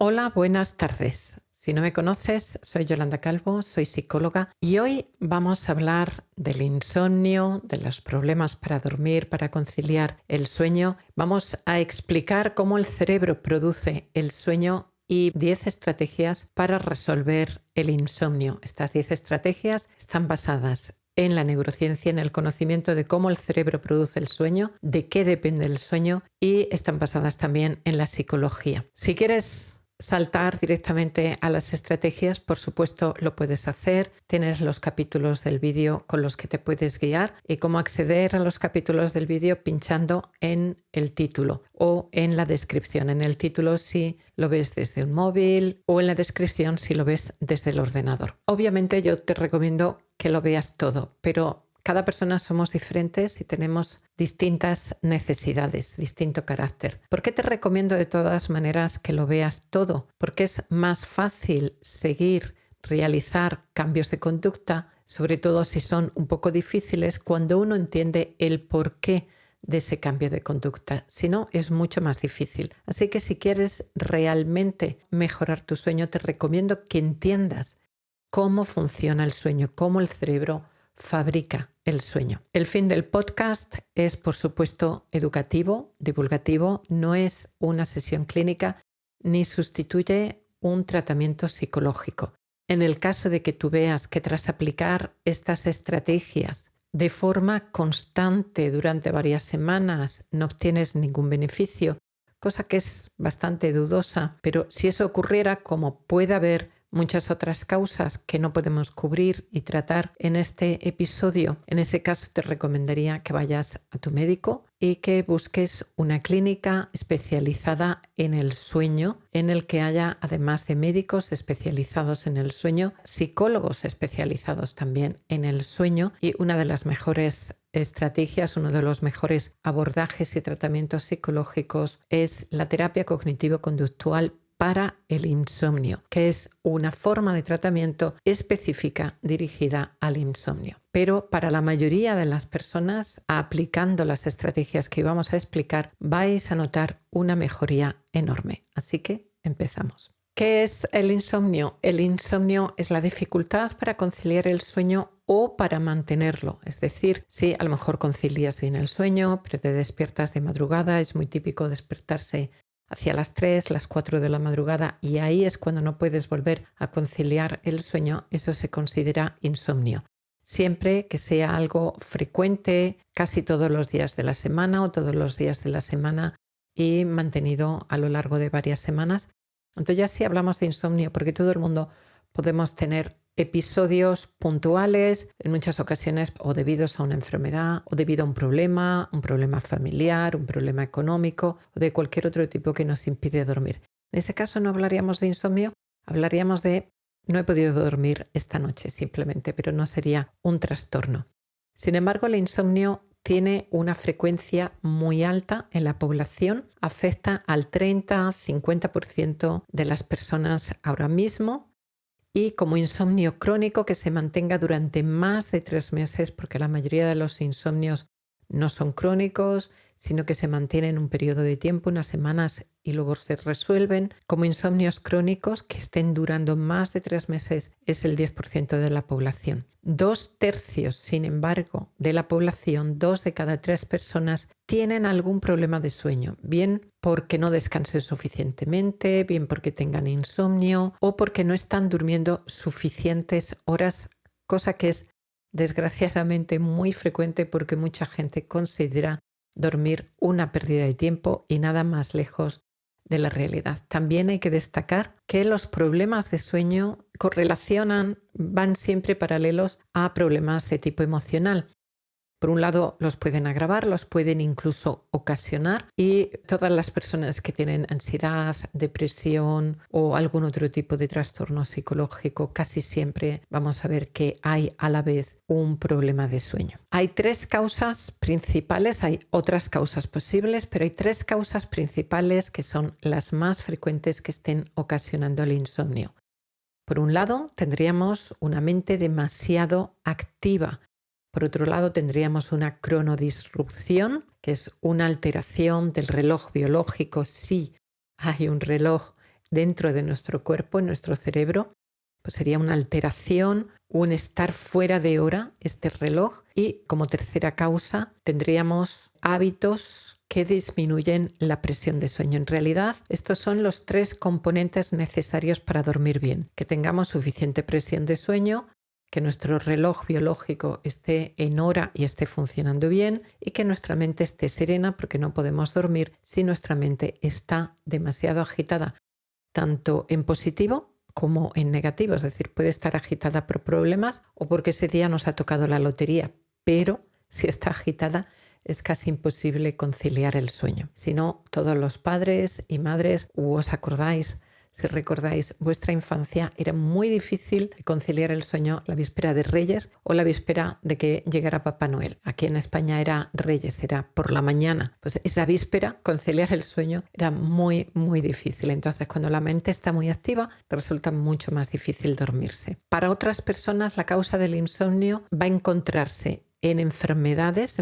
Hola, buenas tardes. Si no me conoces, soy Yolanda Calvo, soy psicóloga y hoy vamos a hablar del insomnio, de los problemas para dormir, para conciliar el sueño. Vamos a explicar cómo el cerebro produce el sueño y 10 estrategias para resolver el insomnio. Estas 10 estrategias están basadas en la neurociencia, en el conocimiento de cómo el cerebro produce el sueño, de qué depende el sueño y están basadas también en la psicología. Si quieres saltar directamente a las estrategias, por supuesto lo puedes hacer. Tienes los capítulos del vídeo con los que te puedes guiar y cómo acceder a los capítulos del vídeo pinchando en el título o en la descripción. En el título si lo ves desde un móvil o en la descripción si lo ves desde el ordenador. Obviamente yo te recomiendo que lo veas todo, pero cada persona somos diferentes y tenemos distintas necesidades, distinto carácter. ¿Por qué te recomiendo de todas maneras que lo veas todo? Porque es más fácil seguir, realizar cambios de conducta, sobre todo si son un poco difíciles, cuando uno entiende el porqué de ese cambio de conducta. Si no, es mucho más difícil. Así que si quieres realmente mejorar tu sueño, te recomiendo que entiendas cómo funciona el sueño, cómo el cerebro fabrica el sueño. El fin del podcast es, por supuesto, educativo, divulgativo, no es una sesión clínica ni sustituye un tratamiento psicológico. En el caso de que tú veas que tras aplicar estas estrategias de forma constante durante varias semanas no obtienes ningún beneficio, cosa que es bastante dudosa, pero si eso ocurriera, como puede haber muchas otras causas que no podemos cubrir y tratar en este episodio, en ese caso te recomendaría que vayas a tu médico y que busques una clínica especializada en el sueño, en el que haya, además de médicos especializados en el sueño, psicólogos especializados también en el sueño. Y una de las mejores estrategias, uno de los mejores abordajes y tratamientos psicológicos es la terapia cognitivo-conductual para el insomnio, que es una forma de tratamiento específica dirigida al insomnio. Pero para la mayoría de las personas, aplicando las estrategias que vamos a explicar, vais a notar una mejoría enorme. Así que empezamos. ¿Qué es el insomnio? El insomnio es la dificultad para conciliar el sueño o para mantenerlo. Es decir, si a lo mejor concilias bien el sueño, pero te despiertas de madrugada, es muy típico despertarse hacia las 3, las 4 de la madrugada y ahí es cuando no puedes volver a conciliar el sueño, eso se considera insomnio. Siempre que sea algo frecuente, casi todos los días de la semana o todos los días de la semana y mantenido a lo largo de varias semanas. Entonces ya sí hablamos de insomnio porque todo el mundo podemos tener episodios puntuales, en muchas ocasiones o debidos a una enfermedad o debido a un problema familiar, un problema económico o de cualquier otro tipo que nos impide dormir. En ese caso no hablaríamos de insomnio, hablaríamos de no he podido dormir esta noche simplemente, pero no sería un trastorno. Sin embargo, el insomnio tiene una frecuencia muy alta en la población, afecta al 30-50% de las personas ahora mismo. Y como insomnio crónico que se mantenga durante más de 3 meses, porque la mayoría de los insomnios no son crónicos, sino que se mantienen un periodo de tiempo, unas semanas, y luego se resuelven. Como insomnios crónicos que estén durando más de 3 meses es el 10% de la población. 2/3, sin embargo, de la población, 2 de cada 3 personas, tienen algún problema de sueño, bien porque no descansen suficientemente, bien porque tengan insomnio o porque no están durmiendo suficientes horas, cosa que es desgraciadamente muy frecuente porque mucha gente considera dormir una pérdida de tiempo y nada más lejos de la realidad. También hay que destacar que los problemas de sueño van siempre paralelos a problemas de tipo emocional. Por un lado, los pueden agravar, los pueden incluso ocasionar y todas las personas que tienen ansiedad, depresión o algún otro tipo de trastorno psicológico, casi siempre vamos a ver que hay a la vez un problema de sueño. Hay 3 causas principales, hay otras causas posibles, pero hay 3 causas principales que son las más frecuentes que estén ocasionando el insomnio. Por un lado, tendríamos una mente demasiado activa. Por otro lado, tendríamos una cronodisrupción, que es una alteración del reloj biológico. Sí, hay un reloj dentro de nuestro cuerpo, en nuestro cerebro, pues sería una alteración, un estar fuera de hora, este reloj. Y como tercera causa tendríamos hábitos que disminuyen la presión de sueño. En realidad, estos son los 3 componentes necesarios para dormir bien. Que tengamos suficiente presión de sueño, que nuestro reloj biológico esté en hora y esté funcionando bien y que nuestra mente esté serena, porque no podemos dormir si nuestra mente está demasiado agitada, tanto en positivo como en negativo. Es decir, puede estar agitada por problemas o porque ese día nos ha tocado la lotería, pero si está agitada es casi imposible conciliar el sueño. Si no, todos los padres y madres, os acordáis, si recordáis vuestra infancia, era muy difícil conciliar el sueño la víspera de Reyes o la víspera de que llegara Papá Noel. Aquí en España era Reyes, era por la mañana. Pues esa víspera, conciliar el sueño era muy, muy difícil. Entonces, cuando la mente está muy activa, resulta mucho más difícil dormirse. Para otras personas, la causa del insomnio va a encontrarse en enfermedades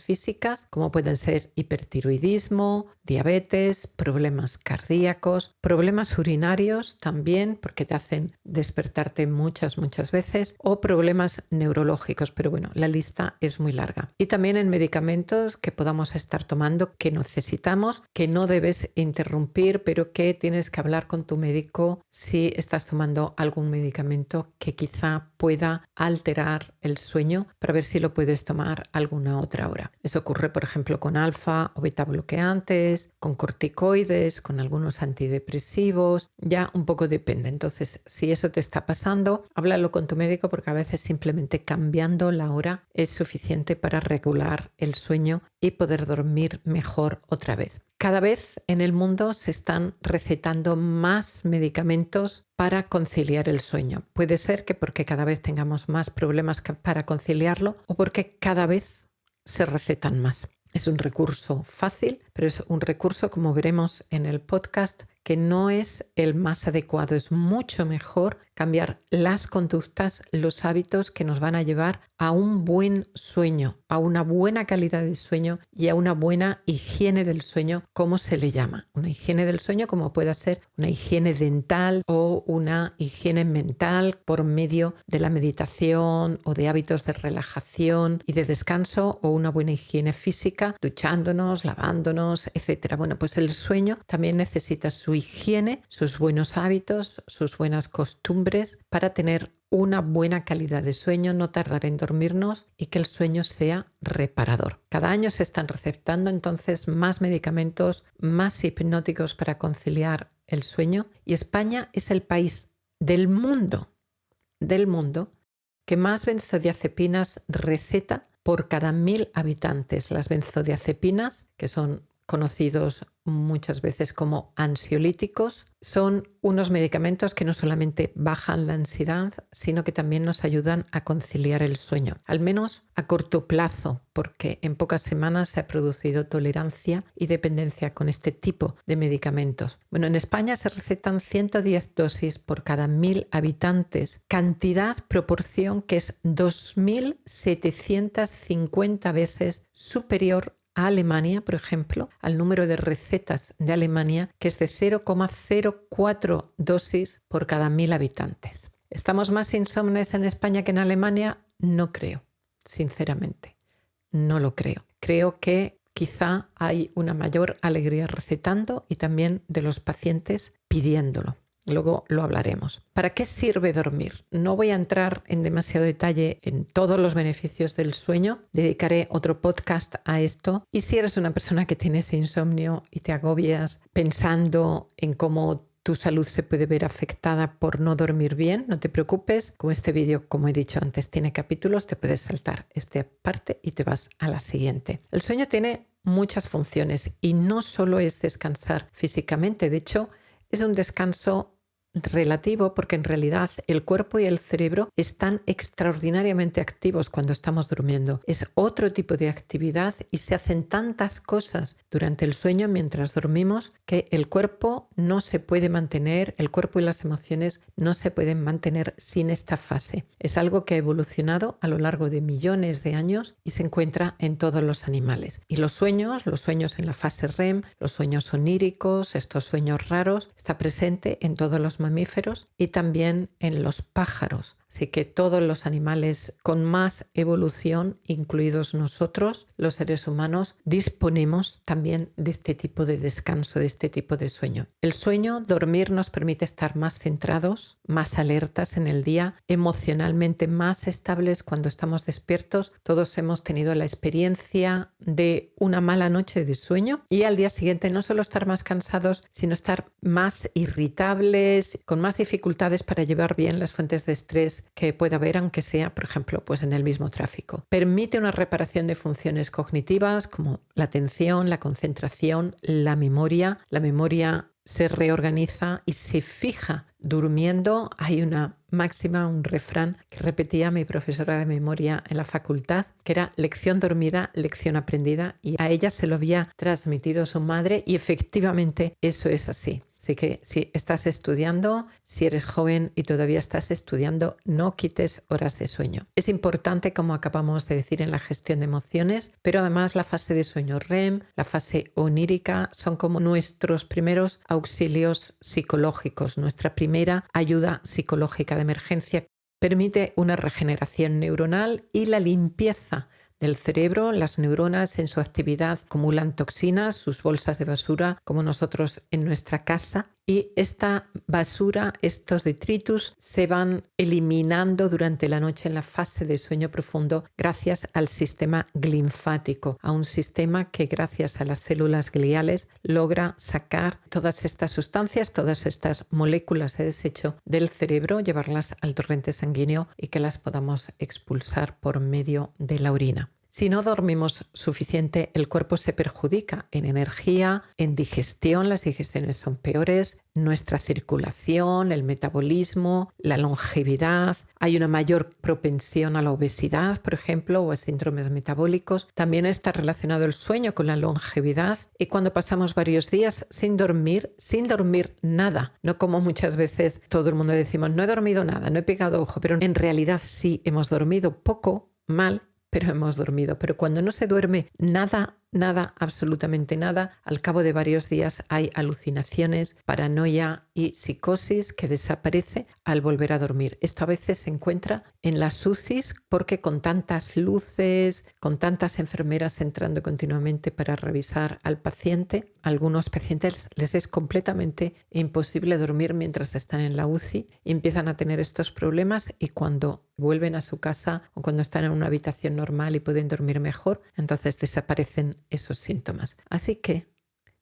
físicas, como pueden ser hipertiroidismo, diabetes, problemas cardíacos, problemas urinarios también, porque te hacen despertarte muchas veces, o problemas neurológicos, pero bueno, la lista es muy larga. Y también en medicamentos que podamos estar tomando, que necesitamos, que no debes interrumpir, pero que tienes que hablar con tu médico si estás tomando algún medicamento que quizá pueda alterar el sueño, para ver si lo puedes tomar alguna otra hora. Eso ocurre, por ejemplo, con alfa o beta bloqueantes, con corticoides, con algunos antidepresivos, ya un poco depende. Entonces, si eso te está pasando, háblalo con tu médico, porque a veces simplemente cambiando la hora es suficiente para regular el sueño y poder dormir mejor otra vez. Cada vez en el mundo se están recetando más medicamentos para conciliar el sueño. Puede ser que porque cada vez tengamos más problemas para conciliarlo o porque cada vez se recetan más. Es un recurso fácil, pero es un recurso, como veremos en el podcast, que no es el más adecuado. Es mucho mejor cambiar las conductas, los hábitos que nos van a llevar a un buen sueño, a una buena calidad de sueño y a una buena higiene del sueño, como se le llama. Una higiene del sueño como pueda ser una higiene dental o una higiene mental por medio de la meditación o de hábitos de relajación y de descanso, o una buena higiene física, duchándonos, lavándonos, etc. Bueno, pues el sueño también necesita su higiene, sus buenos hábitos, sus buenas costumbres para tener una buena calidad de sueño, no tardar en dormirnos y que el sueño sea reparador. Cada año se están recetando entonces más medicamentos, más hipnóticos para conciliar el sueño, y España es el país del mundo que más benzodiazepinas receta por cada 1000 habitantes. Las benzodiazepinas, que son conocidos muchas veces como ansiolíticos, son unos medicamentos que no solamente bajan la ansiedad, sino que también nos ayudan a conciliar el sueño, al menos a corto plazo, porque en pocas semanas se ha producido tolerancia y dependencia con este tipo de medicamentos. Bueno, en España se recetan 110 dosis por cada 1000 habitantes, proporción que es 2750 veces superior a Alemania, por ejemplo, al número de recetas de Alemania, que es de 0,04 dosis por cada 1000 habitantes. ¿Estamos más insomnes en España que en Alemania? No creo, sinceramente. No lo creo. Creo que quizá hay una mayor alegría recetando y también de los pacientes pidiéndolo. Luego lo hablaremos. ¿Para qué sirve dormir? No voy a entrar en demasiado detalle en todos los beneficios del sueño. Dedicaré otro podcast a esto. Y si eres una persona que tienes insomnio y te agobias pensando en cómo tu salud se puede ver afectada por no dormir bien, no te preocupes. Como este vídeo, como he dicho antes, tiene capítulos, te puedes saltar esta parte y te vas a la siguiente. El sueño tiene muchas funciones y no solo es descansar físicamente. De hecho, es un descanso relativo, porque en realidad el cuerpo y el cerebro están extraordinariamente activos cuando estamos durmiendo. Es otro tipo de actividad y se hacen tantas cosas durante el sueño mientras dormimos que el cuerpo no se puede mantener, el cuerpo y las emociones no se pueden mantener sin esta fase. Es algo que ha evolucionado a lo largo de millones de años y se encuentra en todos los animales. Y los sueños en la fase REM, los sueños oníricos, estos sueños raros, está presente en todos los mamíferos y también en los pájaros. Así que todos los animales con más evolución, incluidos nosotros, los seres humanos, disponemos también de este tipo de descanso, de este tipo de sueño. El sueño, dormir, nos permite estar más centrados, más alertas en el día, emocionalmente más estables cuando estamos despiertos. Todos hemos tenido la experiencia de una mala noche de sueño y al día siguiente no solo estar más cansados, sino estar más irritables, con más dificultades para llevar bien las fuentes de estrés que puede haber, aunque sea, por ejemplo, pues en el mismo tráfico. Permite una reparación de funciones cognitivas como la atención, la concentración, la memoria. La memoria se reorganiza y se fija durmiendo. Hay una máxima, un refrán que repetía mi profesora de memoria en la facultad, que era lección dormida, lección aprendida, y a ella se lo había transmitido su madre y efectivamente eso es así. Así que si estás estudiando, si eres joven y todavía estás estudiando, no quites horas de sueño. Es importante, como acabamos de decir, en la gestión de emociones, pero además la fase de sueño REM, la fase onírica, son como nuestros primeros auxilios psicológicos, nuestra primera ayuda psicológica de emergencia. Permite una regeneración neuronal y la limpieza del cerebro. Las neuronas en su actividad acumulan toxinas, sus bolsas de basura, como nosotros en nuestra casa, y esta basura, estos detritus, se van eliminando durante la noche en la fase de sueño profundo gracias al sistema linfático, a un sistema que gracias a las células gliales logra sacar todas estas sustancias, todas estas moléculas de desecho del cerebro, llevarlas al torrente sanguíneo y que las podamos expulsar por medio de la orina. Si no dormimos suficiente, el cuerpo se perjudica en energía, en digestión, las digestiones son peores, nuestra circulación, el metabolismo, la longevidad. Hay una mayor propensión a la obesidad, por ejemplo, o a síndromes metabólicos. También está relacionado el sueño con la longevidad. Y cuando pasamos varios días sin dormir nada, no como muchas veces todo el mundo decimos, no he dormido nada, no he pegado ojo, pero en realidad sí hemos dormido poco, mal, pero hemos dormido. Pero cuando no se duerme nada, absolutamente nada, al cabo de varios días hay alucinaciones, paranoia y psicosis que desaparece al volver a dormir. Esto a veces se encuentra en las UCIs porque con tantas luces, con tantas enfermeras entrando continuamente para revisar al paciente, a algunos pacientes les es completamente imposible dormir mientras están en la UCI y empiezan a tener estos problemas, y cuando vuelven a su casa o cuando están en una habitación normal y pueden dormir mejor, entonces desaparecen esos síntomas. Así que,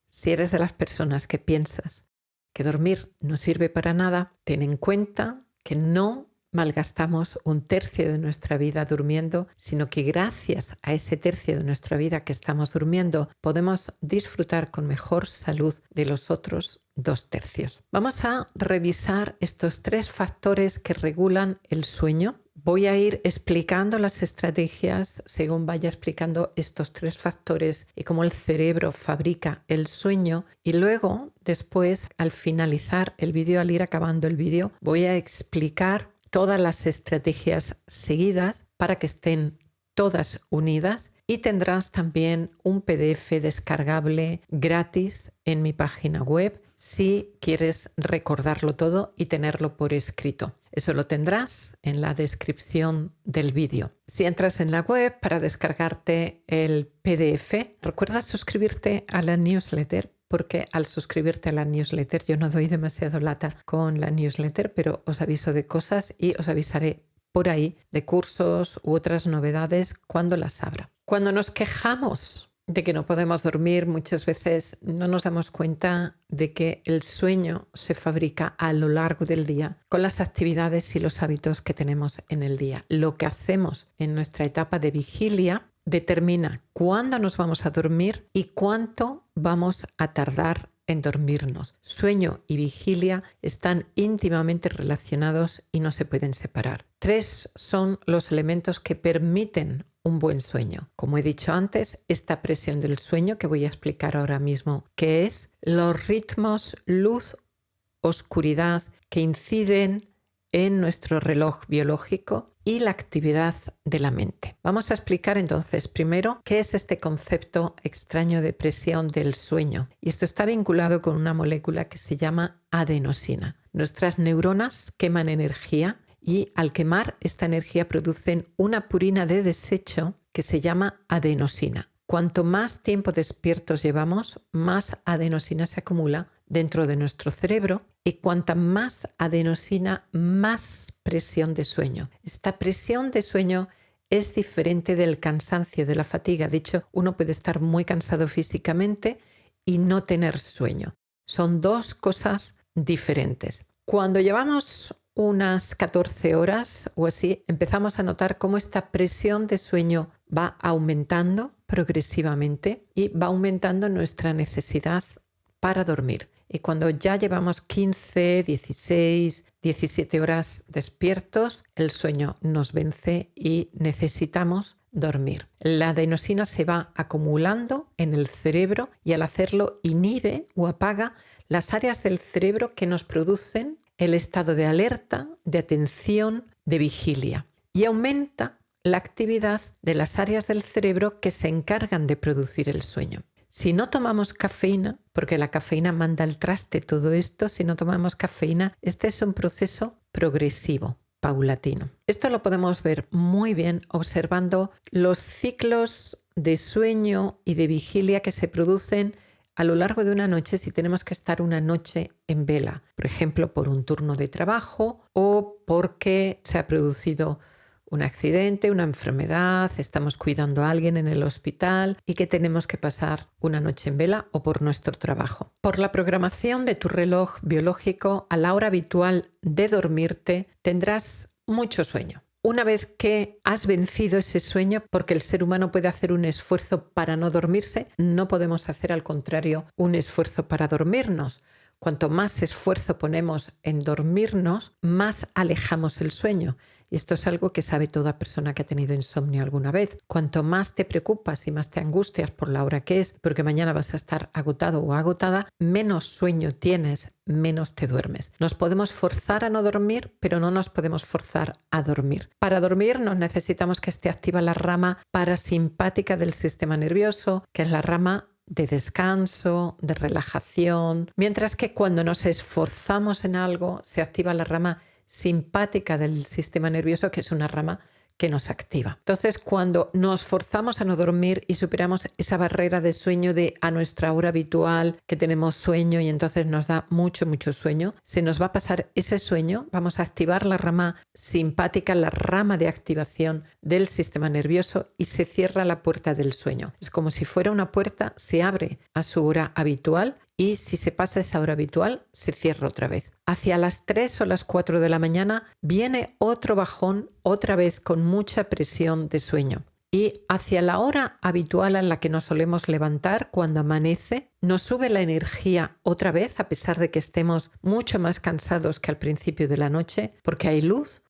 si eres de las personas que piensas que dormir no sirve para nada, ten en cuenta que no malgastamos un tercio de nuestra vida durmiendo, sino que gracias a ese tercio de nuestra vida que estamos durmiendo, podemos disfrutar con mejor salud de los otros 2 tercios. Vamos a revisar estos 3 factores que regulan el sueño. Voy a ir explicando las estrategias según vaya explicando estos 3 factores y cómo el cerebro fabrica el sueño, y luego, después, al finalizar el vídeo, al ir acabando el vídeo, voy a explicar todas las estrategias seguidas para que estén todas unidas, y tendrás también un PDF descargable gratis en mi página web si quieres recordarlo todo y tenerlo por escrito. Eso lo tendrás en la descripción del vídeo. Si entras en la web para descargarte el PDF, recuerda suscribirte a la newsletter, porque al suscribirte a la newsletter, yo no doy demasiado lata con la newsletter, pero os aviso de cosas y os avisaré por ahí de cursos u otras novedades cuando las abra. Cuando nos quejamos de que no podemos dormir, muchas veces no nos damos cuenta de que el sueño se fabrica a lo largo del día con las actividades y los hábitos que tenemos en el día. Lo que hacemos en nuestra etapa de vigilia determina cuándo nos vamos a dormir y cuánto vamos a tardar en dormirnos. Sueño y vigilia están íntimamente relacionados y no se pueden separar. 3 son los elementos que permiten un buen sueño. Como he dicho antes, esta presión del sueño, que voy a explicar ahora mismo qué es, los ritmos luz-oscuridad que inciden en nuestro reloj biológico y la actividad de la mente. Vamos a explicar entonces primero qué es este concepto extraño de presión del sueño. Y esto está vinculado con una molécula que se llama adenosina. Nuestras neuronas queman energía y al quemar esta energía producen una purina de desecho que se llama adenosina. Cuanto más tiempo despiertos llevamos, más adenosina se acumula dentro de nuestro cerebro y cuanta más adenosina, más presión de sueño. Esta presión de sueño es diferente del cansancio, de la fatiga. De hecho, uno puede estar muy cansado físicamente y no tener sueño. Son dos cosas diferentes. Cuando llevamos unas 14 horas o así, empezamos a notar cómo esta presión de sueño va aumentando progresivamente y va aumentando nuestra necesidad para dormir. Y cuando ya llevamos 15, 16, 17 horas despiertos, el sueño nos vence y necesitamos dormir. La adenosina se va acumulando en el cerebro y al hacerlo inhibe o apaga las áreas del cerebro que nos producen el estado de alerta, de atención, de vigilia y aumenta la actividad de las áreas del cerebro que se encargan de producir el sueño. Si no tomamos cafeína, porque la cafeína manda al traste todo esto, si no tomamos cafeína, este es un proceso progresivo, paulatino. Esto lo podemos ver muy bien observando los ciclos de sueño y de vigilia que se producen a lo largo de una noche si tenemos que estar una noche en vela, por ejemplo, por un turno de trabajo o porque se ha producido un accidente, una enfermedad, estamos cuidando a alguien en el hospital y que tenemos que pasar una noche en vela o por nuestro trabajo. Por la programación de tu reloj biológico, a la hora habitual de dormirte, tendrás mucho sueño. Una vez que has vencido ese sueño, porque el ser humano puede hacer un esfuerzo para no dormirse, no podemos hacer al contrario un esfuerzo para dormirnos. Cuanto más esfuerzo ponemos en dormirnos, más alejamos el sueño. Y esto es algo que sabe toda persona que ha tenido insomnio alguna vez. Cuanto más te preocupas y más te angustias por la hora que es, porque mañana vas a estar agotado o agotada, menos sueño tienes, menos te duermes. Nos podemos forzar a no dormir, pero no nos podemos forzar a dormir. Para dormir nos necesitamos que esté activa la rama parasimpática del sistema nervioso, que es la rama de descanso, de relajación, mientras que cuando nos esforzamos en algo se activa la rama simpática del sistema nervioso, que es una rama que nos activa. Entonces, cuando nos forzamos a no dormir y superamos esa barrera de sueño de a nuestra hora habitual, que tenemos sueño y entonces nos da mucho sueño, se nos va a pasar ese sueño, vamos a activar la rama simpática, la rama de activación del sistema nervioso y se cierra la puerta del sueño. Es como si fuera una puerta, se abre a su hora habitual y si se pasa esa hora habitual, se cierra otra vez. Hacia las 3 o las 4 de la mañana viene otro bajón, otra vez con mucha presión de sueño. Y hacia la hora habitual en la que nos solemos levantar, cuando amanece, nos sube la energía otra vez, a pesar de que estemos mucho más cansados que al principio de la noche, porque hay luz,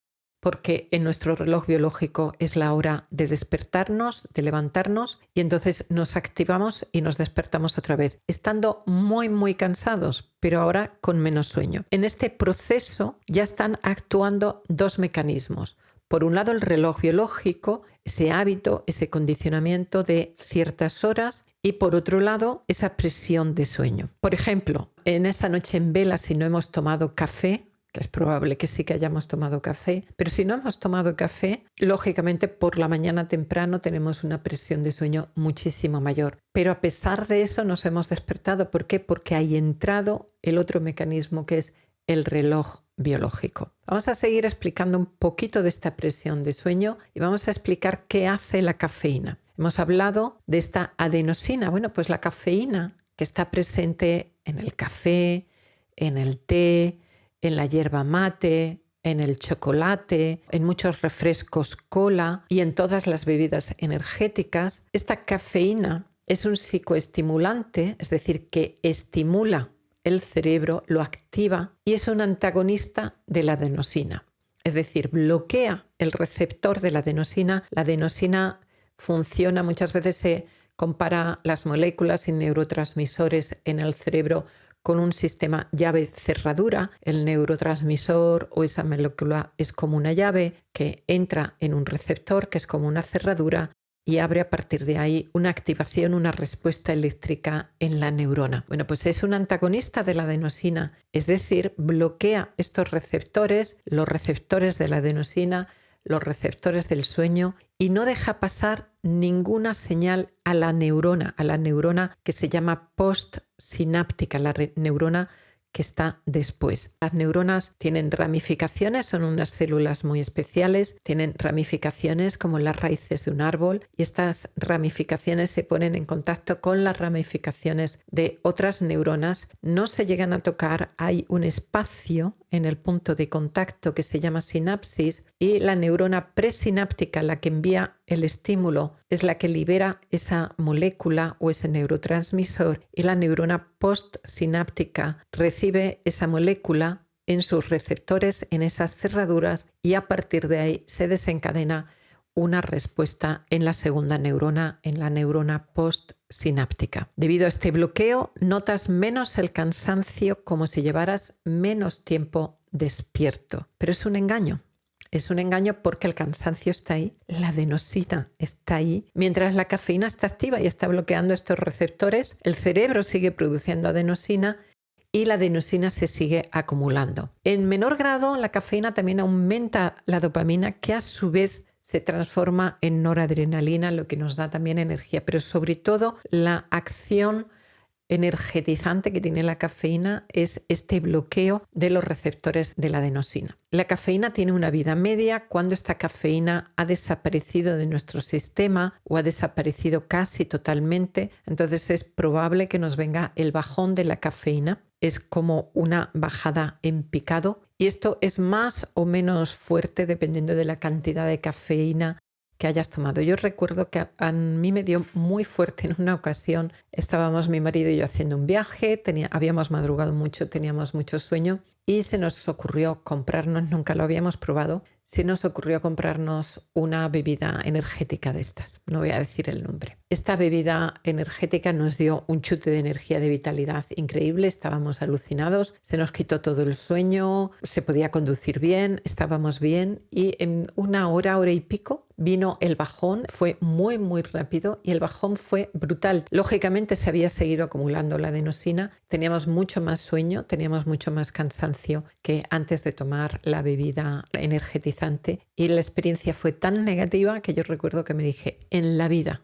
porque en nuestro reloj biológico es la hora de despertarnos, de levantarnos y entonces nos activamos y nos despertamos otra vez, estando muy cansados, pero ahora con menos sueño. En este proceso ya están actuando dos mecanismos. Por un lado, el reloj biológico, ese hábito, ese condicionamiento de ciertas horas, y por otro lado, esa presión de sueño. Por ejemplo, en esa noche en vela, si no hemos tomado café, que es probable que sí que hayamos tomado café, pero si no hemos tomado café, lógicamente por la mañana temprano tenemos una presión de sueño muchísimo mayor. Pero a pesar de eso nos hemos despertado. ¿Por qué? Porque hay entrado el otro mecanismo que es el reloj biológico. Vamos a seguir explicando un poquito de esta presión de sueño y vamos a explicar qué hace la cafeína. Hemos hablado de esta adenosina. Bueno, pues la cafeína que está presente en el café, en el té, en la yerba mate, en el chocolate, en muchos refrescos cola y en todas las bebidas energéticas. Esta cafeína es un psicoestimulante, es decir, que estimula el cerebro, lo activa y es un antagonista de la adenosina. Es decir, bloquea el receptor de la adenosina. La adenosina funciona, muchas veces se compara las moléculas y neurotransmisores en el cerebro con un sistema llave-cerradura. El neurotransmisor o esa molécula es como una llave que entra en un receptor que es como una cerradura y abre a partir de ahí una activación, una respuesta eléctrica en la neurona. Bueno, pues es un antagonista de la adenosina, es decir, bloquea estos receptores, los receptores de la adenosina, los receptores del sueño y no deja pasar ninguna señal a la neurona que se llama postsináptica, la neurona que está después. Las neuronas tienen ramificaciones, son unas células muy especiales, tienen ramificaciones como las raíces de un árbol y estas ramificaciones se ponen en contacto con las ramificaciones de otras neuronas, no se llegan a tocar, hay un espacio en el punto de contacto que se llama sinapsis y la neurona presináptica, la que envía el estímulo, es la que libera esa molécula o ese neurotransmisor y la neurona postsináptica recibe esa molécula en sus receptores, en esas cerraduras y a partir de ahí se desencadena una respuesta en la segunda neurona, en la neurona postsináptica. Debido a este bloqueo, notas menos el cansancio como si llevaras menos tiempo despierto. Pero es un engaño. Es un engaño porque el cansancio está ahí, la adenosina está ahí. Mientras la cafeína está activa y está bloqueando estos receptores, el cerebro sigue produciendo adenosina y la adenosina se sigue acumulando. En menor grado, la cafeína también aumenta la dopamina, que a su vez se transforma en noradrenalina, lo que nos da también energía, pero sobre todo la acción energetizante que tiene la cafeína es este bloqueo de los receptores de la adenosina. La cafeína tiene una vida media cuando esta cafeína ha desaparecido de nuestro sistema o ha desaparecido casi totalmente, entonces es probable que nos venga el bajón de la cafeína. Es como una bajada en picado y esto es más o menos fuerte dependiendo de la cantidad de cafeína que hayas tomado. Yo recuerdo que a mí me dio muy fuerte en una ocasión. Estábamos mi marido y yo haciendo un viaje, habíamos madrugado mucho, teníamos mucho sueño y se nos ocurrió comprarnos, nunca lo habíamos probado, se nos ocurrió comprarnos una bebida energética de estas. No voy a decir el nombre. Esta bebida energética nos dio un chute de energía, de vitalidad increíble, estábamos alucinados, se nos quitó todo el sueño, se podía conducir bien, estábamos bien y en una hora y pico vino el bajón, fue muy muy rápido y el bajón fue brutal. Lógicamente se había seguido acumulando la adenosina, teníamos mucho más sueño, teníamos mucho más cansancio que antes de tomar la bebida energetizante y la experiencia fue tan negativa que yo recuerdo que me dije, en la vida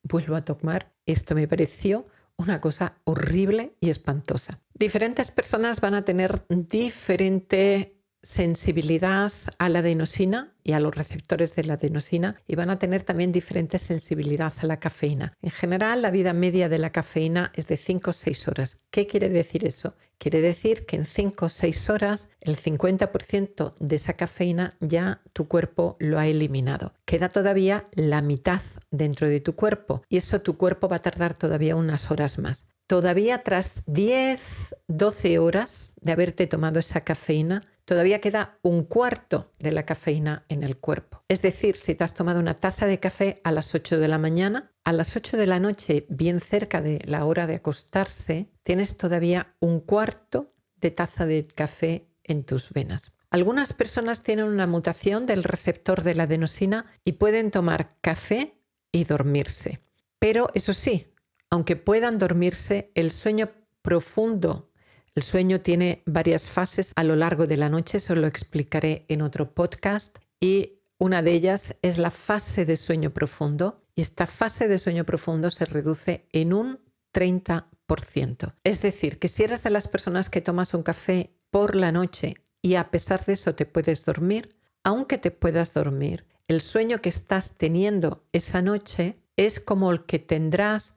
vuelvo a tomar esto. Me pareció una cosa horrible y espantosa. Diferentes personas van a tener diferente sensibilidad a la adenosina y a los receptores de la adenosina y van a tener también diferente sensibilidad a la cafeína. En general, la vida media de la cafeína es de 5 o 6 horas. ¿Qué quiere decir eso? Quiere decir que en 5 o 6 horas el 50% de esa cafeína ya tu cuerpo lo ha eliminado. Queda todavía la mitad dentro de tu cuerpo y eso tu cuerpo va a tardar todavía unas horas más. Todavía tras 10, 12 horas de haberte tomado esa cafeína, todavía queda un cuarto de la cafeína en el cuerpo. Es decir, si te has tomado una taza de café a las 8 de la mañana, a las 8 de la noche, bien cerca de la hora de acostarse, tienes todavía un cuarto de taza de café en tus venas. Algunas personas tienen una mutación del receptor de la adenosina y pueden tomar café y dormirse. Pero eso sí, aunque puedan dormirse, el sueño profundo, el sueño tiene varias fases a lo largo de la noche, eso lo explicaré en otro podcast, y una de ellas es la fase de sueño profundo, y esta fase de sueño profundo se reduce en un 30%. Es decir, que si eres de las personas que tomas un café por la noche y a pesar de eso te puedes dormir, aunque te puedas dormir, el sueño que estás teniendo esa noche es como el que tendrás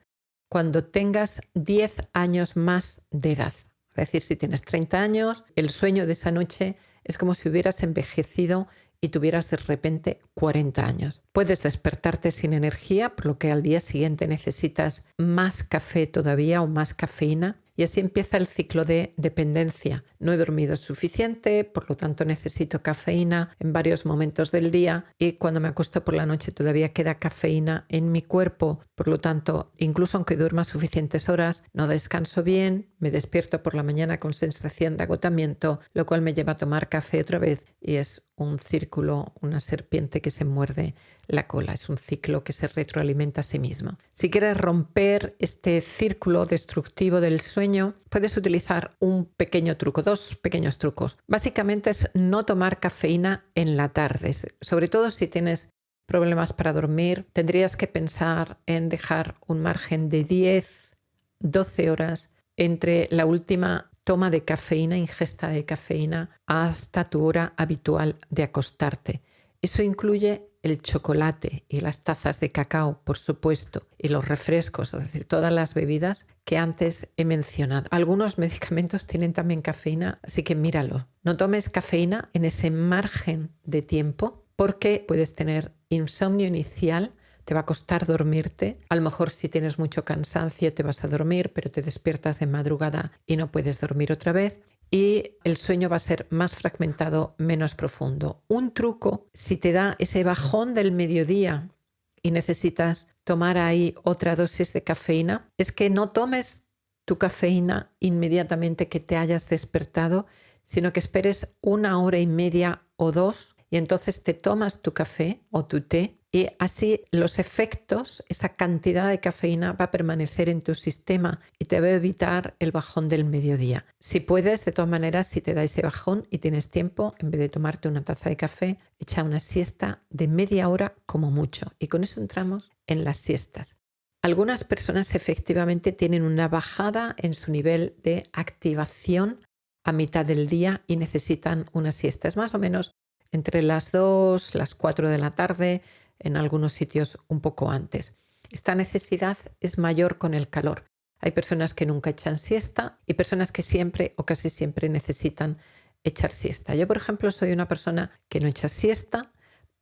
cuando tengas 10 años más de edad. Es decir, si tienes 30 años, el sueño de esa noche es como si hubieras envejecido y tuvieras de repente 40 años. Puedes despertarte sin energía, por lo que al día siguiente necesitas más café todavía o más cafeína. y así empieza el ciclo de dependencia. No he dormido suficiente, por lo tanto necesito cafeína en varios momentos del día y cuando me acuesto por la noche todavía queda cafeína en mi cuerpo, por lo tanto, incluso aunque duerma suficientes horas, no descanso bien, me despierto por la mañana con sensación de agotamiento, lo cual me lleva a tomar café otra vez y es un círculo, una serpiente que se muerde la cola. Es un ciclo que se retroalimenta a sí mismo. Si quieres romper este círculo destructivo del sueño, puedes utilizar un pequeño truco, 2 pequeños trucos. Básicamente es no tomar cafeína en la tarde, sobre todo si tienes problemas para dormir. Tendrías que pensar en dejar un margen de 10-12 horas entre la última toma de cafeína, ingesta de cafeína, hasta tu hora habitual de acostarte. Eso incluye el chocolate y las tazas de cacao, por supuesto, y los refrescos, es decir, todas las bebidas que antes he mencionado. Algunos medicamentos tienen también cafeína, así que míralo. No tomes cafeína en ese margen de tiempo porque puedes tener insomnio inicial, te va a costar dormirte. A lo mejor si tienes mucho cansancio te vas a dormir, pero te despiertas de madrugada y no puedes dormir otra vez. Y el sueño va a ser más fragmentado, menos profundo. Un truco, si te da ese bajón del mediodía y necesitas tomar ahí otra dosis de cafeína, es que no tomes tu cafeína inmediatamente que te hayas despertado, sino que esperes 1 hora y media o 2 y entonces te tomas tu café o tu té y así los efectos, esa cantidad de cafeína va a permanecer en tu sistema y te va a evitar el bajón del mediodía. Si puedes, de todas maneras, si te da ese bajón y tienes tiempo, en vez de tomarte una taza de café, echa una siesta de media hora como mucho y con eso entramos en las siestas. Algunas personas efectivamente tienen una bajada en su nivel de activación a mitad del día y necesitan una siesta. Es más o menos entre las 2, las 4 de la tarde, en algunos sitios un poco antes. Esta necesidad es mayor con el calor. Hay personas que nunca echan siesta y personas que siempre o casi siempre necesitan echar siesta. Yo, por ejemplo, soy una persona que no echa siesta,